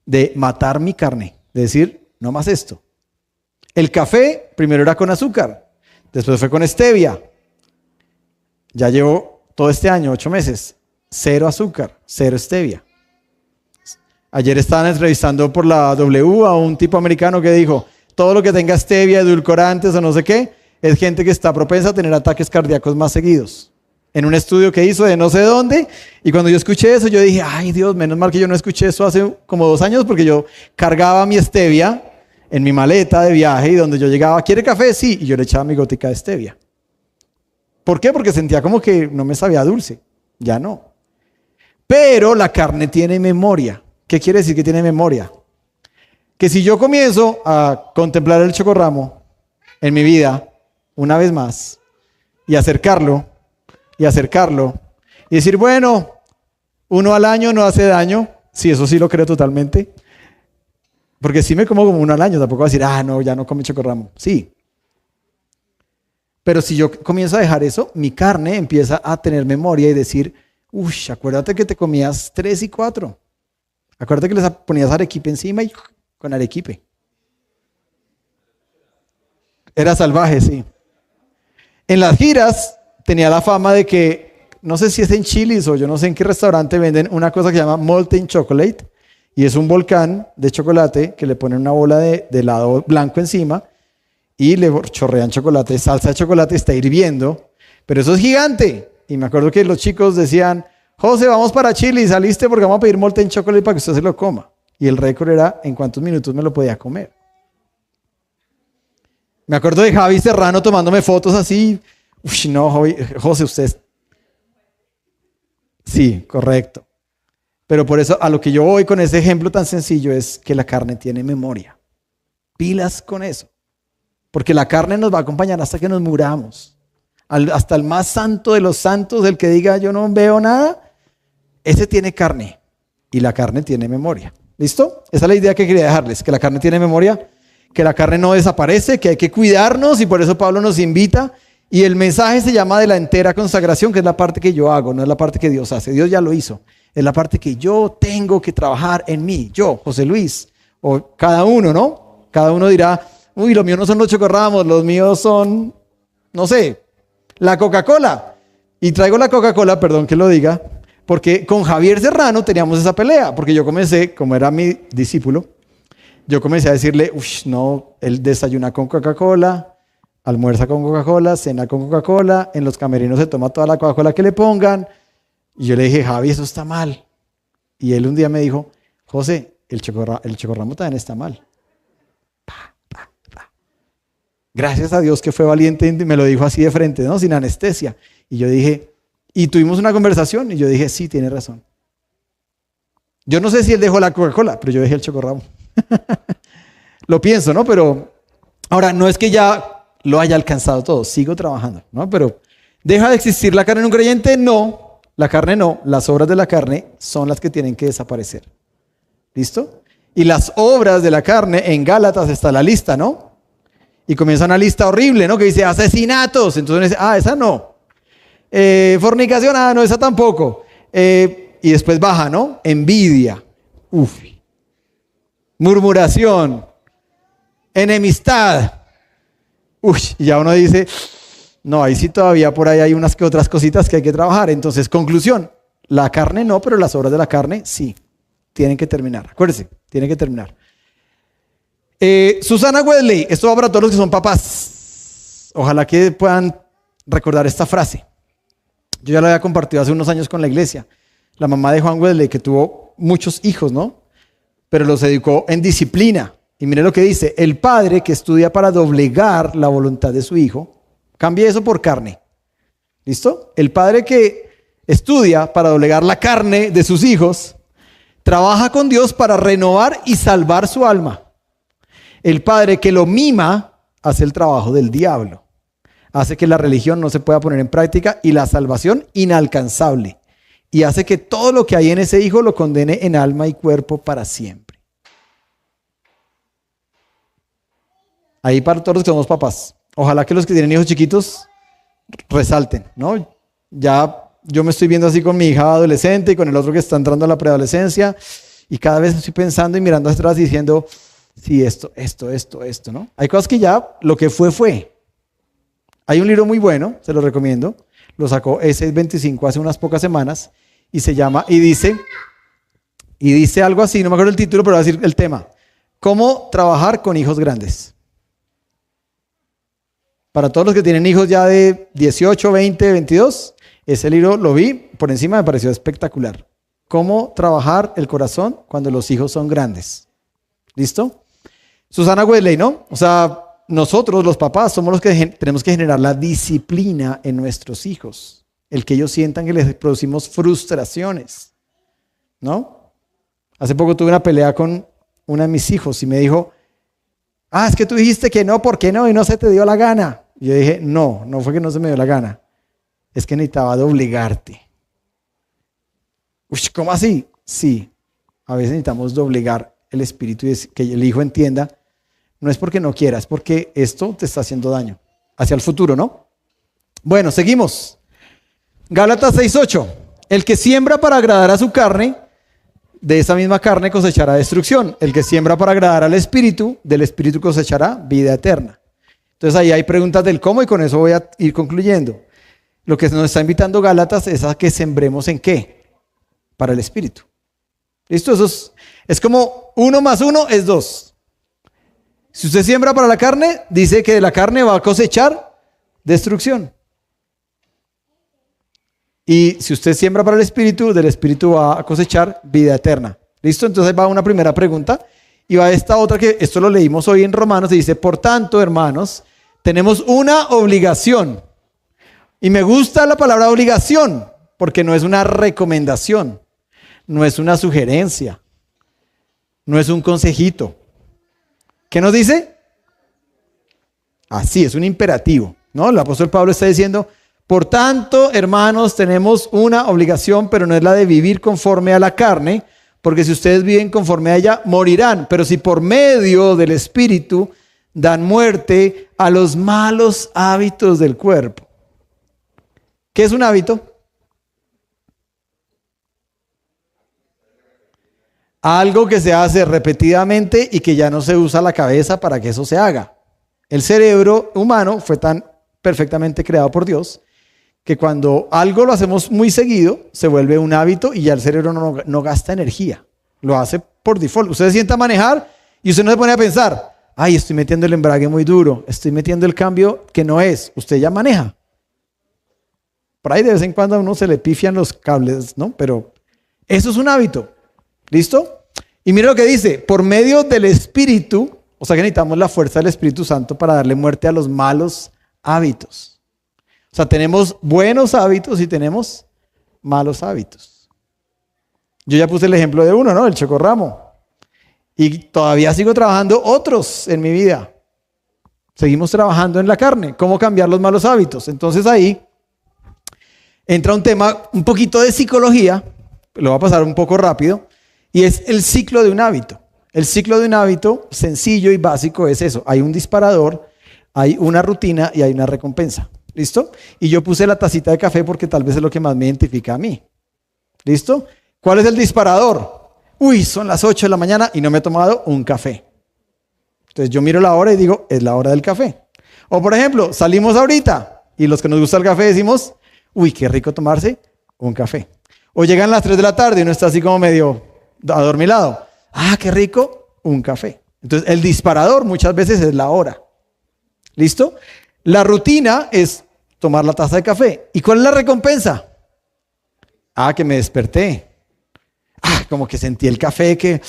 de matar mi carne, de decir, no más esto. El café primero era con azúcar, después fue con stevia. Ya llevo todo este año, 8 meses, 0 azúcar, 0 stevia. Ayer estaban entrevistando por la W a un tipo americano que dijo, todo lo que tenga stevia, edulcorantes o no sé qué, es gente que está propensa a tener ataques cardíacos más seguidos. En un estudio que hizo de no sé dónde, y cuando yo escuché eso, yo dije, ay Dios, menos mal que yo no escuché eso hace como 2 años, porque yo cargaba mi stevia en mi maleta de viaje, y donde yo llegaba, ¿quiere café? Sí, y yo le echaba mi gotica de stevia. ¿Por qué? Porque sentía como que no me sabía dulce, ya no. Pero la carne tiene memoria. ¿Qué quiere decir que tiene memoria? Que si yo comienzo a contemplar el chocorramo en mi vida, una vez más, y acercarlo, y decir, bueno, 1 al año no hace daño. Sí, eso sí lo creo totalmente. Porque sí me como 1 al año, tampoco voy a decir, no, ya no come chocorramo. Sí. Pero si yo comienzo a dejar eso, mi carne empieza a tener memoria y decir, acuérdate que te comías 3 y 4. Acuérdate que les ponías arequipe encima y con arequipe. Era salvaje, sí. En las giras tenía la fama de que, no sé si es en Chili's o yo no sé en qué restaurante venden una cosa que se llama molten chocolate, y es un volcán de chocolate que le ponen una bola de helado blanco encima y le chorrean chocolate, salsa de chocolate, está hirviendo, pero eso es gigante. Y me acuerdo que los chicos decían, José, vamos para Chili's, saliste porque vamos a pedir molten chocolate para que usted se lo coma. Y el récord era en cuántos minutos me lo podía comer. Me acuerdo de Javi Serrano tomándome fotos así. No, José, usted. Sí, correcto. Pero por eso a lo que yo voy con ese ejemplo tan sencillo es que la carne tiene memoria. Pilas con eso. Porque la carne nos va a acompañar hasta que nos muramos. Hasta el más santo de los santos, el que diga yo no veo nada, ese tiene carne. Y la carne tiene memoria. ¿Listo? Esa es la idea que quería dejarles, que la carne tiene memoria, que la carne no desaparece, que hay que cuidarnos, y por eso Pablo nos invita. Y el mensaje se llama de la entera consagración, que es la parte que yo hago, no es la parte que Dios hace. Dios ya lo hizo. Es la parte que yo tengo que trabajar en mí. Yo, José Luis, o cada uno, ¿no? Cada uno dirá, los míos no son los chocorramos, los míos son, no sé, la Coca-Cola. Y traigo la Coca-Cola, perdón que lo diga, porque con Javier Serrano teníamos esa pelea, porque yo comencé, como era mi discípulo, yo comencé a decirle, no, él desayuna con Coca-Cola, almuerza con Coca-Cola, cena con Coca-Cola, en los camerinos se toma toda la Coca-Cola que le pongan. Y yo le dije, Javi, eso está mal. Y él un día me dijo, José, el chocorramo también está mal. Gracias a Dios que fue valiente y me lo dijo así de frente, ¿no? Sin anestesia. Y yo dije, y tuvimos una conversación y yo dije, sí, tiene razón. Yo no sé si él dejó la Coca-Cola, pero yo dejé el chocorramo. Lo pienso, ¿no? Pero ahora no es que ya lo haya alcanzado todo, sigo trabajando, ¿no? Pero ¿deja de existir la carne en un creyente? No, La carne no, las obras de la carne son las que tienen que desaparecer. ¿Listo? Y las obras de la carne, en Gálatas está la lista, ¿no? Y comienza una lista horrible, ¿no? Que dice asesinatos. Entonces uno dice, esa no. Fornicación, no, esa tampoco. Y después baja, ¿no? Envidia. Murmuración. Enemistad. Y ya uno dice, no, ahí sí todavía por ahí hay unas que otras cositas que hay que trabajar. Entonces, conclusión, la carne no, pero las obras de la carne sí. Tienen que terminar. Acuérdense, tienen que terminar. Susana Wesley, esto va para todos los que son papás. Ojalá que puedan recordar esta frase. Yo ya la había compartido hace unos años con la iglesia. La mamá de Juan Wesley, que tuvo muchos hijos, ¿no? Pero los educó en disciplina. Y mire lo que dice: el padre que estudia para doblegar la voluntad de su hijo, cambie eso por carne. ¿Listo? El padre que estudia para doblegar la carne de sus hijos, trabaja con Dios para renovar y salvar su alma. El padre que lo mima hace el trabajo del diablo. Hace que la religión no se pueda poner en práctica y la salvación inalcanzable. Y hace que todo lo que hay en ese hijo lo condene en alma y cuerpo para siempre. Ahí para todos los que somos papás. Ojalá que los que tienen hijos chiquitos resalten, ¿no? Ya yo me estoy viendo así con mi hija adolescente y con el otro que está entrando a la preadolescencia. Y cada vez estoy pensando y mirando hacia atrás y diciendo, sí, esto, ¿no? Hay cosas que ya lo que fue. Hay un libro muy bueno, se lo recomiendo. Lo sacó S25 hace unas pocas semanas y se llama, y dice algo así, no me acuerdo el título, pero va a decir el tema: ¿cómo trabajar con hijos grandes? Para todos los que tienen hijos ya de 18, 20, 22, ese libro lo vi por encima, me pareció espectacular. ¿Cómo trabajar el corazón cuando los hijos son grandes? ¿Listo? Susana Wesley, ¿no? O sea, nosotros los papás somos los que tenemos que generar la disciplina en nuestros hijos. El que ellos sientan que les producimos frustraciones, ¿no? Hace poco tuve una pelea con uno de mis hijos y me dijo, es que tú dijiste que no, ¿por qué no? Y no se te dio la gana. Y yo dije, no fue que no se me dio la gana. Es que necesitaba doblegarte. ¿Cómo así? Sí, a veces necesitamos doblegar el espíritu y que el hijo entienda. No es porque no quiera, es porque esto te está haciendo daño hacia el futuro, ¿no? Bueno, seguimos. Gálatas 6:8. El que siembra para agradar a su carne, de esa misma carne cosechará destrucción. El que siembra para agradar al espíritu, del espíritu cosechará vida eterna. Entonces ahí hay preguntas del cómo y con eso voy a ir concluyendo. Lo que nos está invitando Gálatas es a que sembremos ¿en qué? Para el espíritu. ¿Listo? Eso es como 1 más 1 es 2. Si usted siembra para la carne, dice que de la carne va a cosechar destrucción. Y si usted siembra para el espíritu, del espíritu va a cosechar vida eterna. ¿Listo? Entonces va una primera pregunta y va esta otra que esto lo leímos hoy en Romanos y dice, por tanto, hermanos, tenemos una obligación. Y me gusta la palabra obligación porque no es una recomendación, no es una sugerencia, no es un consejito. ¿Qué nos dice? Así, es un imperativo, ¿no? El apóstol Pablo está diciendo, por tanto, hermanos, tenemos una obligación, pero no es la de vivir conforme a la carne, porque si ustedes viven conforme a ella, morirán. Pero si por medio del Espíritu dan muerte a los malos hábitos del cuerpo. ¿Qué es un hábito? Algo que se hace repetidamente y que ya no se usa la cabeza para que eso se haga. El cerebro humano fue tan perfectamente creado por Dios que cuando algo lo hacemos muy seguido, se vuelve un hábito y ya el cerebro no gasta energía. Lo hace por default. Usted se sienta a manejar y usted no se pone a pensar, estoy metiendo el embrague muy duro, estoy metiendo el cambio que no es. Usted ya maneja. Por ahí de vez en cuando a uno se le pifian los cables, ¿no? Pero eso es un hábito. ¿Listo? Y mire lo que dice, por medio del Espíritu, o sea que necesitamos la fuerza del Espíritu Santo para darle muerte a los malos hábitos. O sea, tenemos buenos hábitos y tenemos malos hábitos. Yo ya puse el ejemplo de uno, ¿no? El chocorramo. Y todavía sigo trabajando otros en mi vida. Seguimos trabajando en la carne. ¿Cómo cambiar los malos hábitos? Entonces ahí, entra un tema, un poquito de psicología, lo voy a pasar un poco rápido, y es el ciclo de un hábito. El ciclo de un hábito sencillo y básico es eso. Hay un disparador, hay una rutina y hay una recompensa. ¿Listo? Y yo puse la tacita de café porque tal vez es lo que más me identifica a mí. ¿Listo? ¿Cuál es el disparador? Uy, son las 8 de la mañana y no me he tomado un café. Entonces yo miro la hora y digo, es la hora del café. O por ejemplo, salimos ahorita y los que nos gusta el café decimos, uy, qué rico tomarse un café. O llegan las 3 de la tarde y uno está así como medio adormilado. Ah, qué rico, un café. Entonces el disparador muchas veces es la hora. ¿Listo? La rutina es tomar la taza de café. ¿Y cuál es la recompensa? Ah, que me desperté. Ah, como que sentí el café que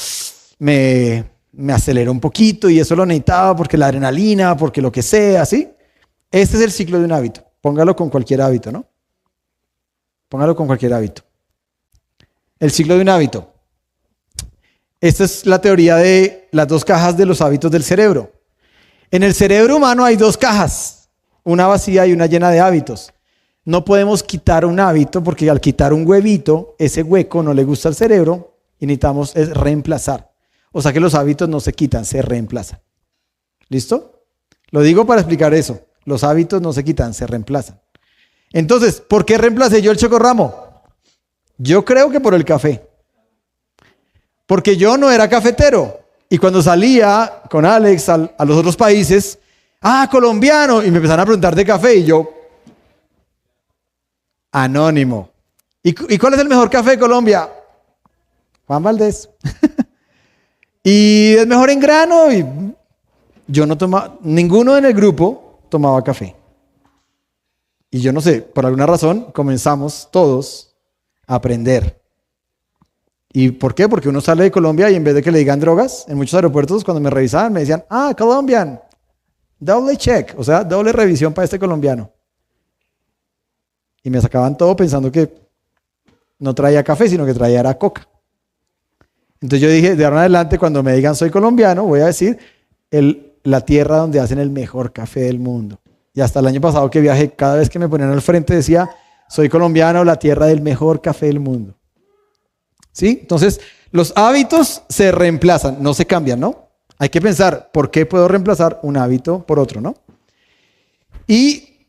me aceleró un poquito y eso lo necesitaba porque la adrenalina, porque lo que sea, ¿sí? Este es el ciclo de un hábito. Póngalo con cualquier hábito, ¿no? Póngalo con cualquier hábito. El ciclo de un hábito. Esta es la teoría de las 2 cajas de los hábitos del cerebro. En el cerebro humano hay 2 cajas, una vacía y una llena de hábitos. No podemos quitar un hábito porque al quitar un huevito, ese hueco no le gusta al cerebro y necesitamos reemplazar. O sea que los hábitos no se quitan, se reemplazan. ¿Listo? Lo digo para explicar eso. Los hábitos no se quitan, se reemplazan. Entonces, ¿por qué reemplacé yo el chocorramo? Yo creo que por el café. Porque yo no era cafetero. Y cuando salía con Alex a los otros países, colombiano, y me empezaron a preguntar de café y yo, anónimo. ¿Y cuál es el mejor café de Colombia? Juan Valdés. Y es mejor en grano. Y yo no tomaba, ninguno en el grupo tomaba café. Y yo no sé, por alguna razón comenzamos todos a aprender. ¿Y por qué? Porque uno sale de Colombia y en vez de que le digan drogas, en muchos aeropuertos cuando me revisaban me decían, Colombian, doble check, o sea, doble revisión para este colombiano. Y me sacaban todo pensando que no traía café, sino que traía era coca. Entonces yo dije, de ahora en adelante, cuando me digan soy colombiano, voy a decir la tierra donde hacen el mejor café del mundo. Y hasta el año pasado que viajé, cada vez que me ponían al frente decía, soy colombiano, la tierra del mejor café del mundo. ¿Sí? Entonces, los hábitos se reemplazan, no se cambian, ¿no? Hay que pensar, ¿por qué puedo reemplazar un hábito por otro, no? Y,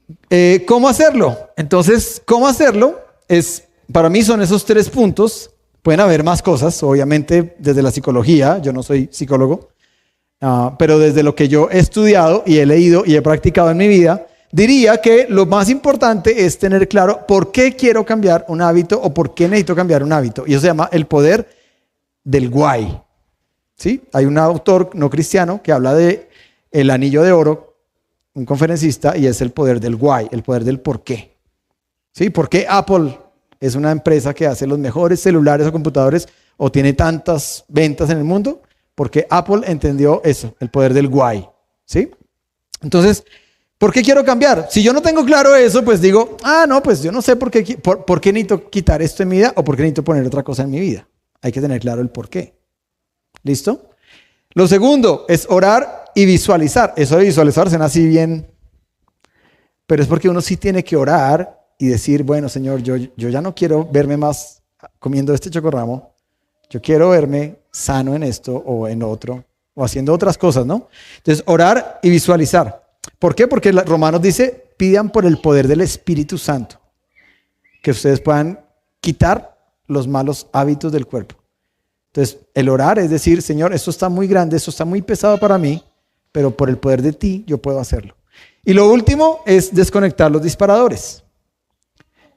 ¿cómo hacerlo? Entonces, ¿cómo hacerlo? Para mí son esos 3 puntos. Pueden haber más cosas, obviamente, desde la psicología. Yo no soy psicólogo, pero desde lo que yo he estudiado y he leído y he practicado en mi vida, diría que lo más importante es tener claro por qué quiero cambiar un hábito o por qué necesito cambiar un hábito. Y eso se llama el poder del why. ¿Sí? Hay un autor no cristiano que habla de el anillo de oro, un conferencista, y es el poder del why, el poder del por qué. ¿Sí? ¿Por qué Apple es una empresa que hace los mejores celulares o computadores o tiene tantas ventas en el mundo? Porque Apple entendió eso, el poder del why. ¿Sí? Entonces, ¿por qué quiero cambiar? Si yo no tengo claro eso, pues digo, no, pues yo no sé por qué necesito quitar esto en mi vida o por qué necesito poner otra cosa en mi vida. Hay que tener claro el por qué. ¿Listo? Lo segundo es orar y visualizar. Eso de visualizar suena así bien, pero es porque uno sí tiene que orar y decir, bueno, Señor, yo ya no quiero verme más comiendo este chocorramo. Yo quiero verme sano en esto o en otro o haciendo otras cosas, ¿no? Entonces, orar y visualizar. ¿Por qué? Porque Romanos dice, pidan por el poder del Espíritu Santo que ustedes puedan quitar los malos hábitos del cuerpo. Entonces, el orar es decir, Señor, esto está muy grande, esto está muy pesado para mí, pero por el poder de ti yo puedo hacerlo. Y lo último es desconectar los disparadores.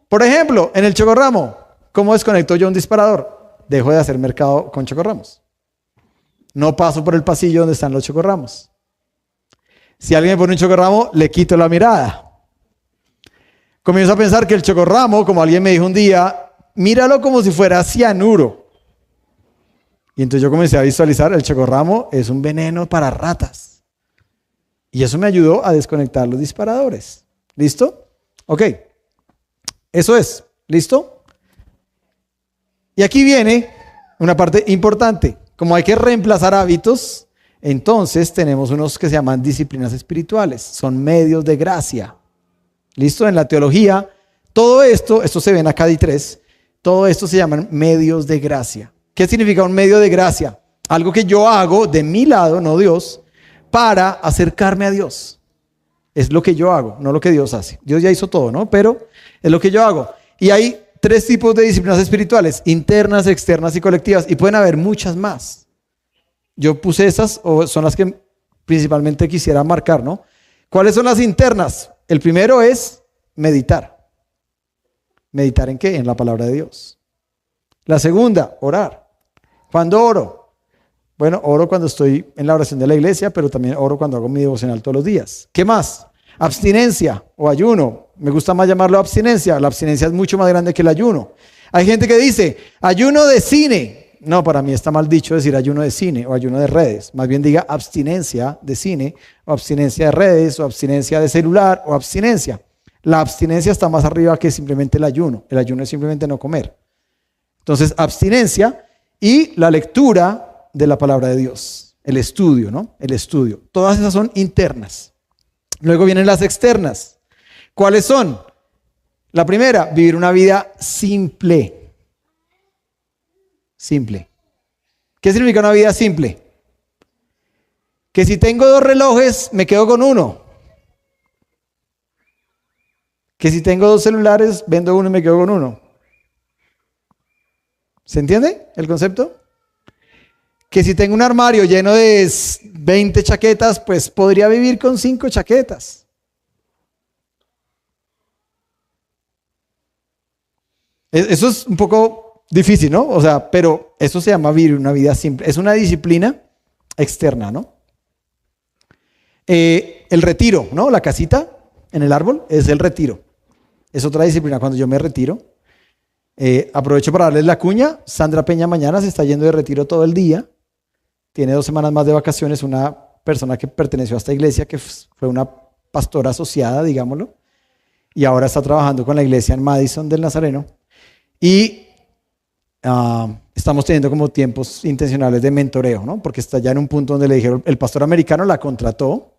Por ejemplo, en el chocorramo, ¿cómo desconecto yo un disparador? Dejo de hacer mercado con chocorramos. No paso por el pasillo donde están los chocorramos. Si alguien me pone un chocorramo, le quito la mirada. Comienzo a pensar que el chocorramo, como alguien me dijo un día, míralo como si fuera cianuro. Y entonces yo comencé a visualizar, el chocorramo es un veneno para ratas. Y eso me ayudó a desconectar los disparadores. ¿Listo? Ok. Eso es. ¿Listo? Y aquí viene una parte importante. Como hay que reemplazar hábitos, entonces tenemos unos que se llaman disciplinas espirituales. Son medios de gracia. ¿Listo? En la teología Todo esto se ve en Acadi 3, todo esto se llaman medios de gracia. ¿Qué significa un medio de gracia? Algo que yo hago de mi lado, no Dios, para acercarme a Dios. Es lo que yo hago, no lo que Dios hace. Dios ya hizo todo, ¿no? Pero es lo que yo hago. Y hay 3 tipos de disciplinas espirituales: internas, externas y colectivas. Y pueden haber muchas más. Yo puse esas, o son las que principalmente quisiera marcar, ¿no? ¿Cuáles son las internas? El primero es meditar. ¿Meditar en qué? En la palabra de Dios. La segunda, orar. ¿Cuándo oro? Bueno, oro cuando estoy en la oración de la iglesia, pero también oro cuando hago mi devocional todos los días. ¿Qué más? Abstinencia o ayuno. Me gusta más llamarlo abstinencia. La abstinencia es mucho más grande que el ayuno. Hay gente que dice, ayuno de cine. No, para mí está mal dicho decir ayuno de cine o ayuno de redes. Más bien diga abstinencia de cine o abstinencia de redes o abstinencia de celular o abstinencia. La abstinencia está más arriba que simplemente el ayuno. El ayuno es simplemente no comer. Entonces, abstinencia y la lectura de la palabra de Dios. El estudio, ¿no? El estudio. Todas esas son internas. Luego vienen las externas. ¿Cuáles son? La primera, vivir una vida simple. Simple. ¿Qué significa una vida simple? Que si tengo 2 relojes, me quedo con uno. Que si tengo 2 celulares, vendo uno y me quedo con uno. ¿Se entiende el concepto? Que si tengo un armario lleno de 20 chaquetas, pues podría vivir con 5 chaquetas. Eso es un poco difícil, ¿no? O sea, pero eso se llama vivir una vida simple. Es una disciplina externa, ¿no? El retiro, ¿no? La casita en el árbol es el retiro. Es otra disciplina. Cuando yo me retiro, aprovecho para darles la cuña. Sandra Peña mañana se está yendo de retiro todo el día. Tiene 2 semanas más de vacaciones. Una persona que perteneció a esta iglesia, que fue una pastora asociada, digámoslo, y ahora está trabajando con la iglesia en Madison del Nazareno. Y estamos teniendo como tiempos intencionales de mentoreo, ¿no? Porque está ya en un punto donde le dijeron, el pastor americano la contrató,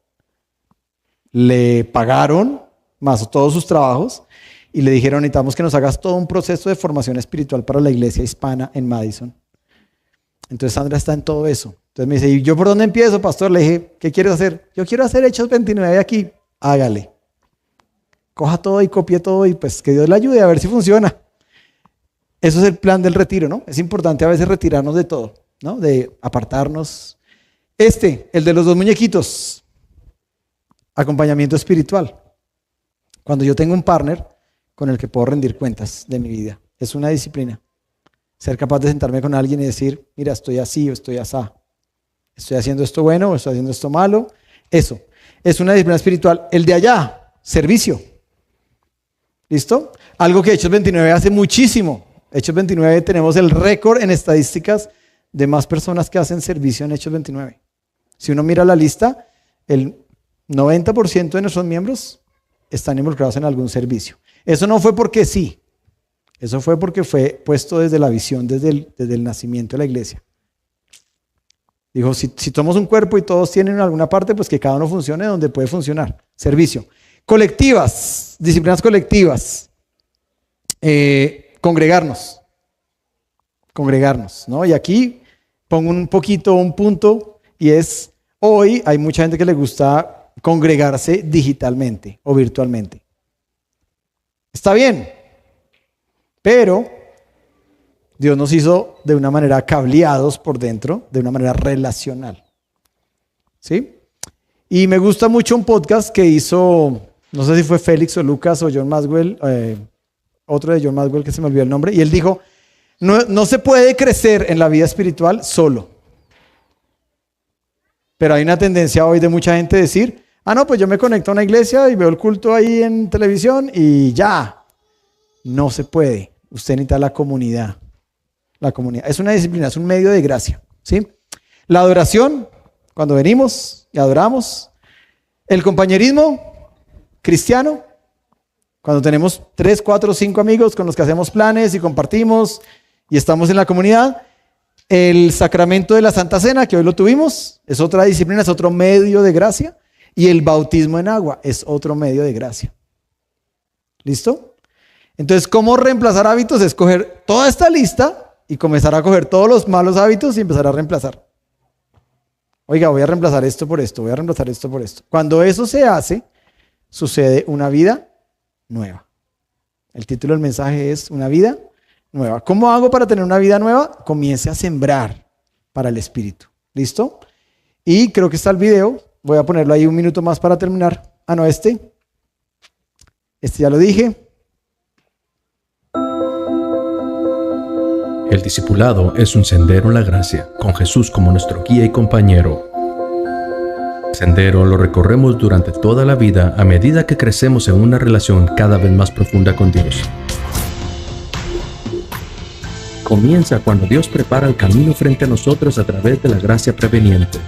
le pagaron más todos sus trabajos y le dijeron, necesitamos que nos hagas todo un proceso de formación espiritual para la iglesia hispana en Madison. Entonces Sandra está en todo eso. Entonces me dice, ¿y yo por dónde empiezo, pastor? Le dije, ¿qué quieres hacer? Yo quiero hacer Hechos 29 aquí. Hágale. Coja todo y copie todo y pues que Dios le ayude a ver si funciona. Eso es el plan del retiro, ¿no? Es importante a veces retirarnos de todo, ¿no? De apartarnos. El de los 2 muñequitos. Acompañamiento espiritual. Cuando yo tengo un partner con el que puedo rendir cuentas de mi vida. Es una disciplina. Ser capaz de sentarme con alguien y decir, mira, estoy así o estoy asá. Estoy haciendo esto bueno o estoy haciendo esto malo. Eso. Es una disciplina espiritual. El de allá, servicio. ¿Listo? Algo que Hechos 29 hace muchísimo. Hechos 29 tenemos el récord en estadísticas de más personas que hacen servicio en Hechos 29. Si uno mira la lista, el 90% de nuestros miembros están involucrados en algún servicio. Eso no fue porque sí. Eso fue porque fue puesto desde la visión, desde el nacimiento de la iglesia. Dijo, si somos un cuerpo y todos tienen alguna parte, pues que cada uno funcione donde puede funcionar. Servicio. Colectivas, disciplinas colectivas. Congregarnos, ¿no? Y aquí pongo un punto, y es, hoy hay mucha gente que le gusta congregarse digitalmente o virtualmente. Está bien, pero Dios nos hizo de una manera cableados por dentro, de una manera relacional. ¿Sí? Y me gusta mucho un podcast que hizo, no sé si fue Félix o Lucas o John Maxwell, otro de John Maxwell que se me olvidó el nombre, y él dijo, no se puede crecer en la vida espiritual solo. Pero hay una tendencia hoy de mucha gente a decir, no, pues yo me conecto a una iglesia y veo el culto ahí en televisión y ya. No se puede. Usted necesita la comunidad. La comunidad. Es una disciplina, es un medio de gracia. ¿Sí? La adoración, cuando venimos y adoramos. El compañerismo cristiano. Cuando tenemos 3, 4, 5 amigos con los que hacemos planes y compartimos y estamos en la comunidad. El sacramento de la Santa Cena, que hoy lo tuvimos, es otra disciplina, es otro medio de gracia. Y el bautismo en agua es otro medio de gracia. ¿Listo? Entonces, ¿cómo reemplazar hábitos? Es coger toda esta lista y comenzar a coger todos los malos hábitos y empezar a reemplazar. Oiga, voy a reemplazar esto por esto, voy a reemplazar esto por esto. Cuando eso se hace, sucede una vida nueva. El título del mensaje es Una vida nueva. ¿Cómo hago para tener una vida nueva? Comience a sembrar para el Espíritu. ¿Listo? Y creo que está el video. Voy a ponerlo ahí un minuto más para terminar. Ah, no, este ya lo dije.
El discipulado es un sendero en la gracia, con Jesús como nuestro guía y compañero. El sendero lo recorremos durante toda la vida a medida que crecemos en una relación cada vez más profunda con Dios. Comienza cuando Dios prepara el camino frente a nosotros a través de la gracia preveniente.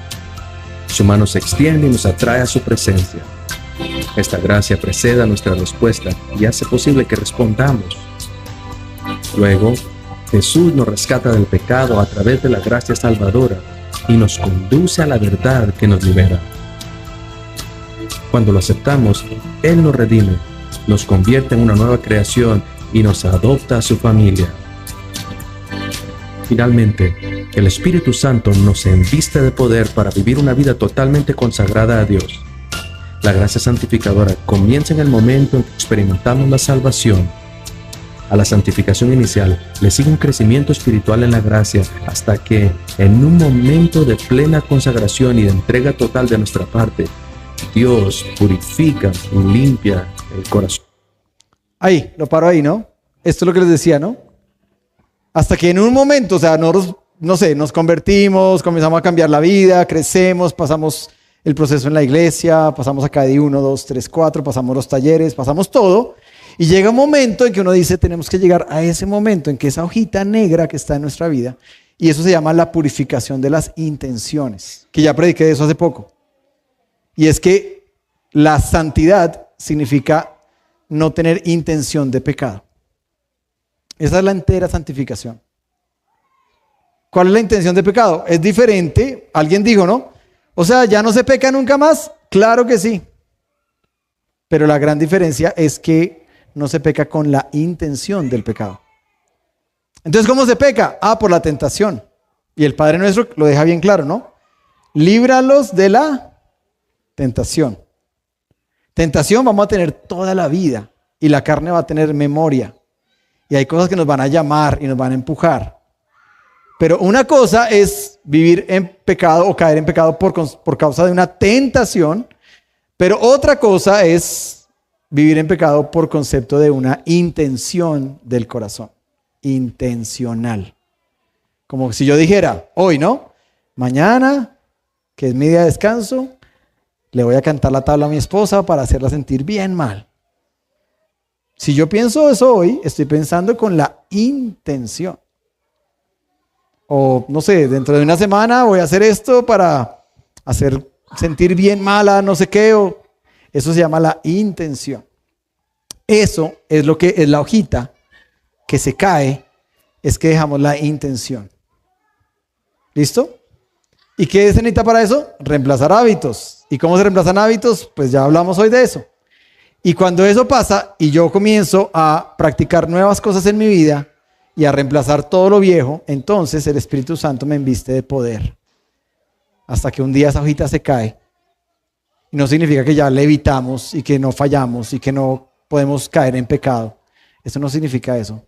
Su mano se extiende y nos atrae a su presencia. Esta gracia precede a nuestra respuesta y hace posible que respondamos. Luego, Jesús nos rescata del pecado a través de la gracia salvadora y nos conduce a la verdad que nos libera. Cuando lo aceptamos, Él nos redime, nos convierte en una nueva creación y nos adopta a su familia. Finalmente, el Espíritu Santo nos embiste de poder para vivir una vida totalmente consagrada a Dios. La gracia santificadora comienza en el momento en que experimentamos la salvación. A la santificación inicial le sigue un crecimiento espiritual en la gracia hasta que, en un momento de plena consagración y de entrega total de nuestra parte, Dios purifica y limpia el corazón.
Ahí, lo paro ahí, ¿no? Esto es lo que les decía, ¿no? Hasta que en un momento, o sea, nosotros, no sé, nos convertimos, comenzamos a cambiar la vida, crecemos, pasamos el proceso en la iglesia, pasamos acá de 1, 2, 3, 4, pasamos los talleres, pasamos todo. Y llega un momento en que uno dice, tenemos que llegar a ese momento en que esa hojita negra que está en nuestra vida, y eso se llama la purificación de las intenciones, que ya prediqué de eso hace poco. Y es que la santidad significa no tener intención de pecado. Esa es la entera santificación. ¿Cuál es la intención de pecado? Es diferente. Alguien dijo, ¿no? O sea, ¿ya no se peca nunca más? Claro que sí. Pero la gran diferencia es que no se peca con la intención del pecado. Entonces, ¿cómo se peca? Por la tentación. Y el Padre Nuestro lo deja bien claro, ¿no? Líbralos de la tentación. Tentación vamos a tener toda la vida y la carne va a tener memoria. Y hay cosas que nos van a llamar y nos van a empujar. Pero una cosa es vivir en pecado o caer en pecado por causa de una tentación, pero otra cosa es vivir en pecado por concepto de una intención del corazón. Intencional. Como si yo dijera, hoy, ¿no? Mañana, que es mi día de descanso, le voy a cantar la tabla a mi esposa para hacerla sentir bien mal. Si yo pienso eso hoy, estoy pensando con la intención. O, no sé, dentro de una semana voy a hacer esto para hacer sentir bien mal a no sé qué. Eso se llama la intención. Eso es lo que es la hojita que se cae, es que dejamos la intención. ¿Listo? ¿Y qué se necesita para eso? Reemplazar hábitos. ¿Y cómo se reemplazan hábitos? Pues ya hablamos hoy de eso. Y cuando eso pasa y yo comienzo a practicar nuevas cosas en mi vida y a reemplazar todo lo viejo, entonces el Espíritu Santo me embiste de poder. Hasta que un día esa hojita se cae. Y no significa que ya levitamos y que no fallamos y que no podemos caer en pecado. Eso no significa eso.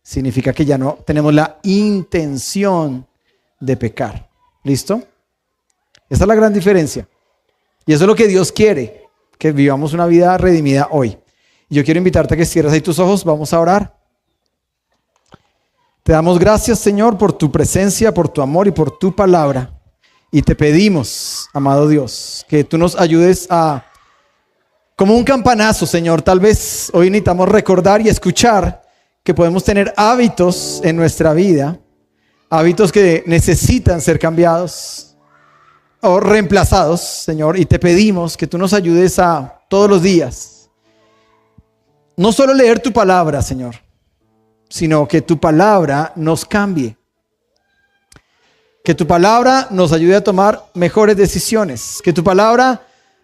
Significa que ya no tenemos la intención de pecar. ¿Listo? Esa es la gran diferencia. Y eso es lo que Dios quiere, que vivamos una vida redimida hoy. Y yo quiero invitarte a que cierres ahí tus ojos. Vamos a orar. Te damos gracias, Señor, por tu presencia, por tu amor y por tu palabra. Y te pedimos, amado Dios, que tú nos ayudes a, como un campanazo, Señor, tal vez hoy necesitamos recordar y escuchar que podemos tener hábitos en nuestra vida, hábitos que necesitan ser cambiados o reemplazados, Señor, y te pedimos que tú nos ayudes a todos los días, no solo leer tu palabra, Señor, sino que tu palabra nos cambie. Que tu palabra nos ayude a tomar mejores decisiones. Que tu palabra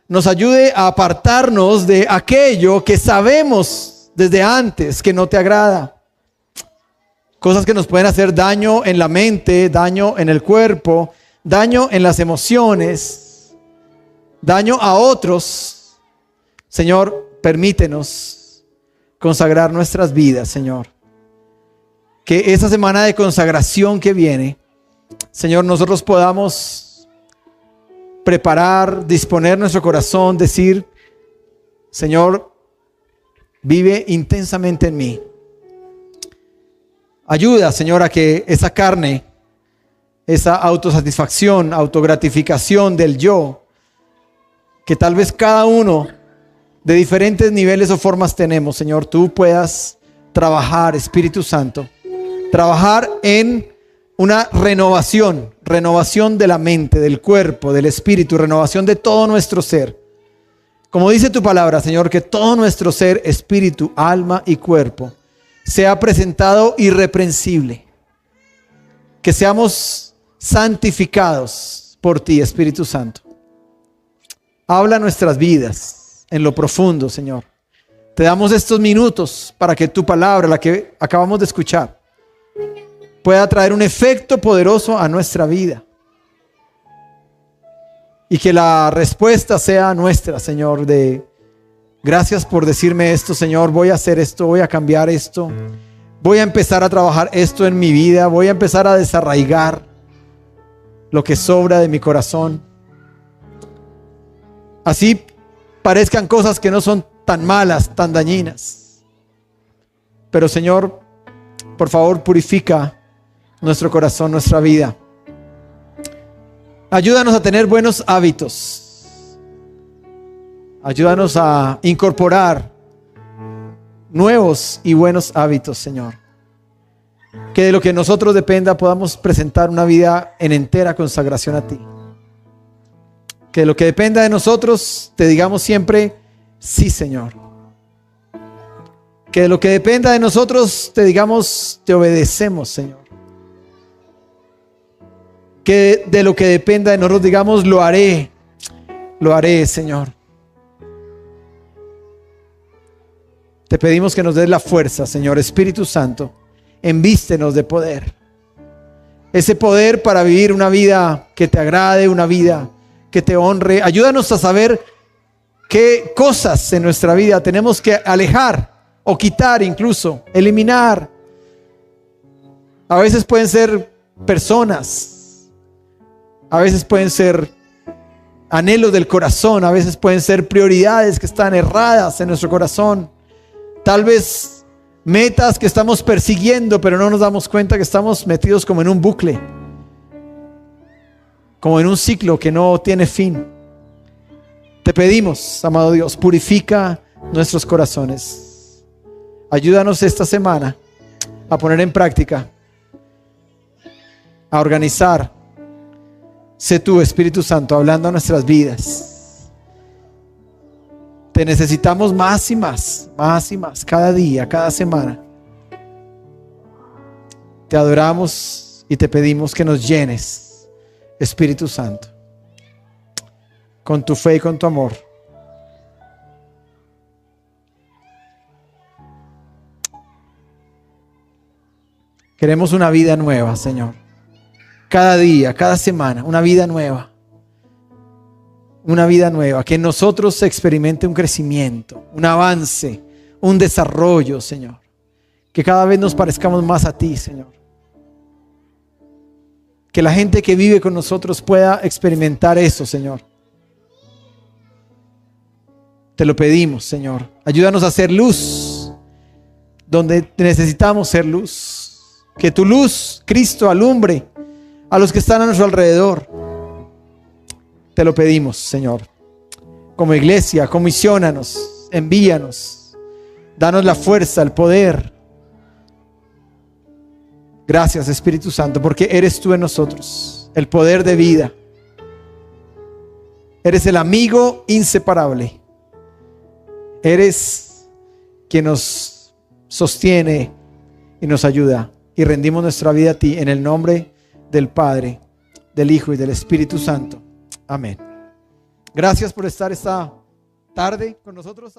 nos ayude a apartarnos de aquello que sabemos desde antes que no te agrada. Cosas que nos pueden hacer daño en la mente, daño en el cuerpo, daño en las emociones, daño a otros. Señor, permítenos consagrar nuestras vidas, Señor. Que esa semana de consagración que viene, Señor, nosotros podamos preparar, disponer nuestro corazón, decir: Señor, vive intensamente en mí. Ayuda, Señor, a que esa carne, esa autosatisfacción, autogratificación del yo, que tal vez cada uno de diferentes niveles o formas tenemos, Señor, tú puedas trabajar, Espíritu Santo, trabajar en una renovación de la mente, del cuerpo, del espíritu, renovación de todo nuestro ser. Como dice tu palabra, Señor, que todo nuestro ser, espíritu, alma y cuerpo sea presentado irreprensible. Que seamos santificados por ti, Espíritu Santo. Habla nuestras vidas en lo profundo, Señor. Te damos estos minutos para que tu palabra, la que acabamos de escuchar, pueda traer un efecto poderoso a nuestra vida. Y que la respuesta sea nuestra, Señor, de gracias por decirme esto, Señor, voy a hacer esto, voy a cambiar esto, voy a empezar a trabajar esto en mi vida, voy a empezar a desarraigar lo que sobra de mi corazón. Así parezcan cosas que no son tan malas, tan dañinas. Pero, Señor, por favor, purifica nuestro corazón, nuestra vida. Ayúdanos a tener buenos hábitos. Ayúdanos a incorporar nuevos y buenos hábitos, Señor. Que de lo que nosotros dependa podamos presentar una vida en entera consagración a ti. Que de lo que dependa de nosotros te digamos siempre sí, Señor. Que de lo que dependa de nosotros te digamos te obedecemos, Señor. Que de lo que dependa de nosotros digamos lo haré, Señor. Te pedimos que nos des la fuerza, Señor. Espíritu Santo, envístenos de poder. Ese poder para vivir una vida que te agrade, una vida que te honre. Ayúdanos a saber qué cosas en nuestra vida tenemos que alejar o quitar, incluso eliminar. A veces pueden ser personas, a veces pueden ser anhelos del corazón, a veces pueden ser prioridades que están erradas en nuestro corazón. Tal vez metas que estamos persiguiendo, pero no nos damos cuenta que estamos metidos como en un bucle, como en un ciclo que no tiene fin. Te pedimos, amado Dios, purifica nuestros corazones. Ayúdanos esta semana a poner en práctica, a organizar. Sé tú, Espíritu Santo, hablando a nuestras vidas. Te necesitamos más y más, cada día, cada semana. Te adoramos y te pedimos que nos llenes, Espíritu Santo, con tu fe y con tu amor. Queremos una vida nueva, Señor. Cada día, cada semana, una vida nueva. Una vida nueva, que en nosotros se experimente un crecimiento, un avance, un desarrollo, Señor. Que cada vez nos parezcamos más a ti, Señor. Que la gente que vive con nosotros pueda experimentar eso, Señor. Te lo pedimos, Señor. Ayúdanos a ser luz donde necesitamos ser luz. Que tu luz, Cristo, alumbre a los que están a nuestro alrededor. Te lo pedimos, Señor. Como iglesia, comisionanos, envíanos, danos la fuerza, el poder. Gracias, Espíritu Santo, porque eres tú en nosotros, el poder de vida. Eres el amigo inseparable. Eres quien nos sostiene y nos ayuda. Y rendimos nuestra vida a ti en el nombre del Padre, del Hijo y del Espíritu Santo. Amén. Gracias por estar esta tarde con nosotros.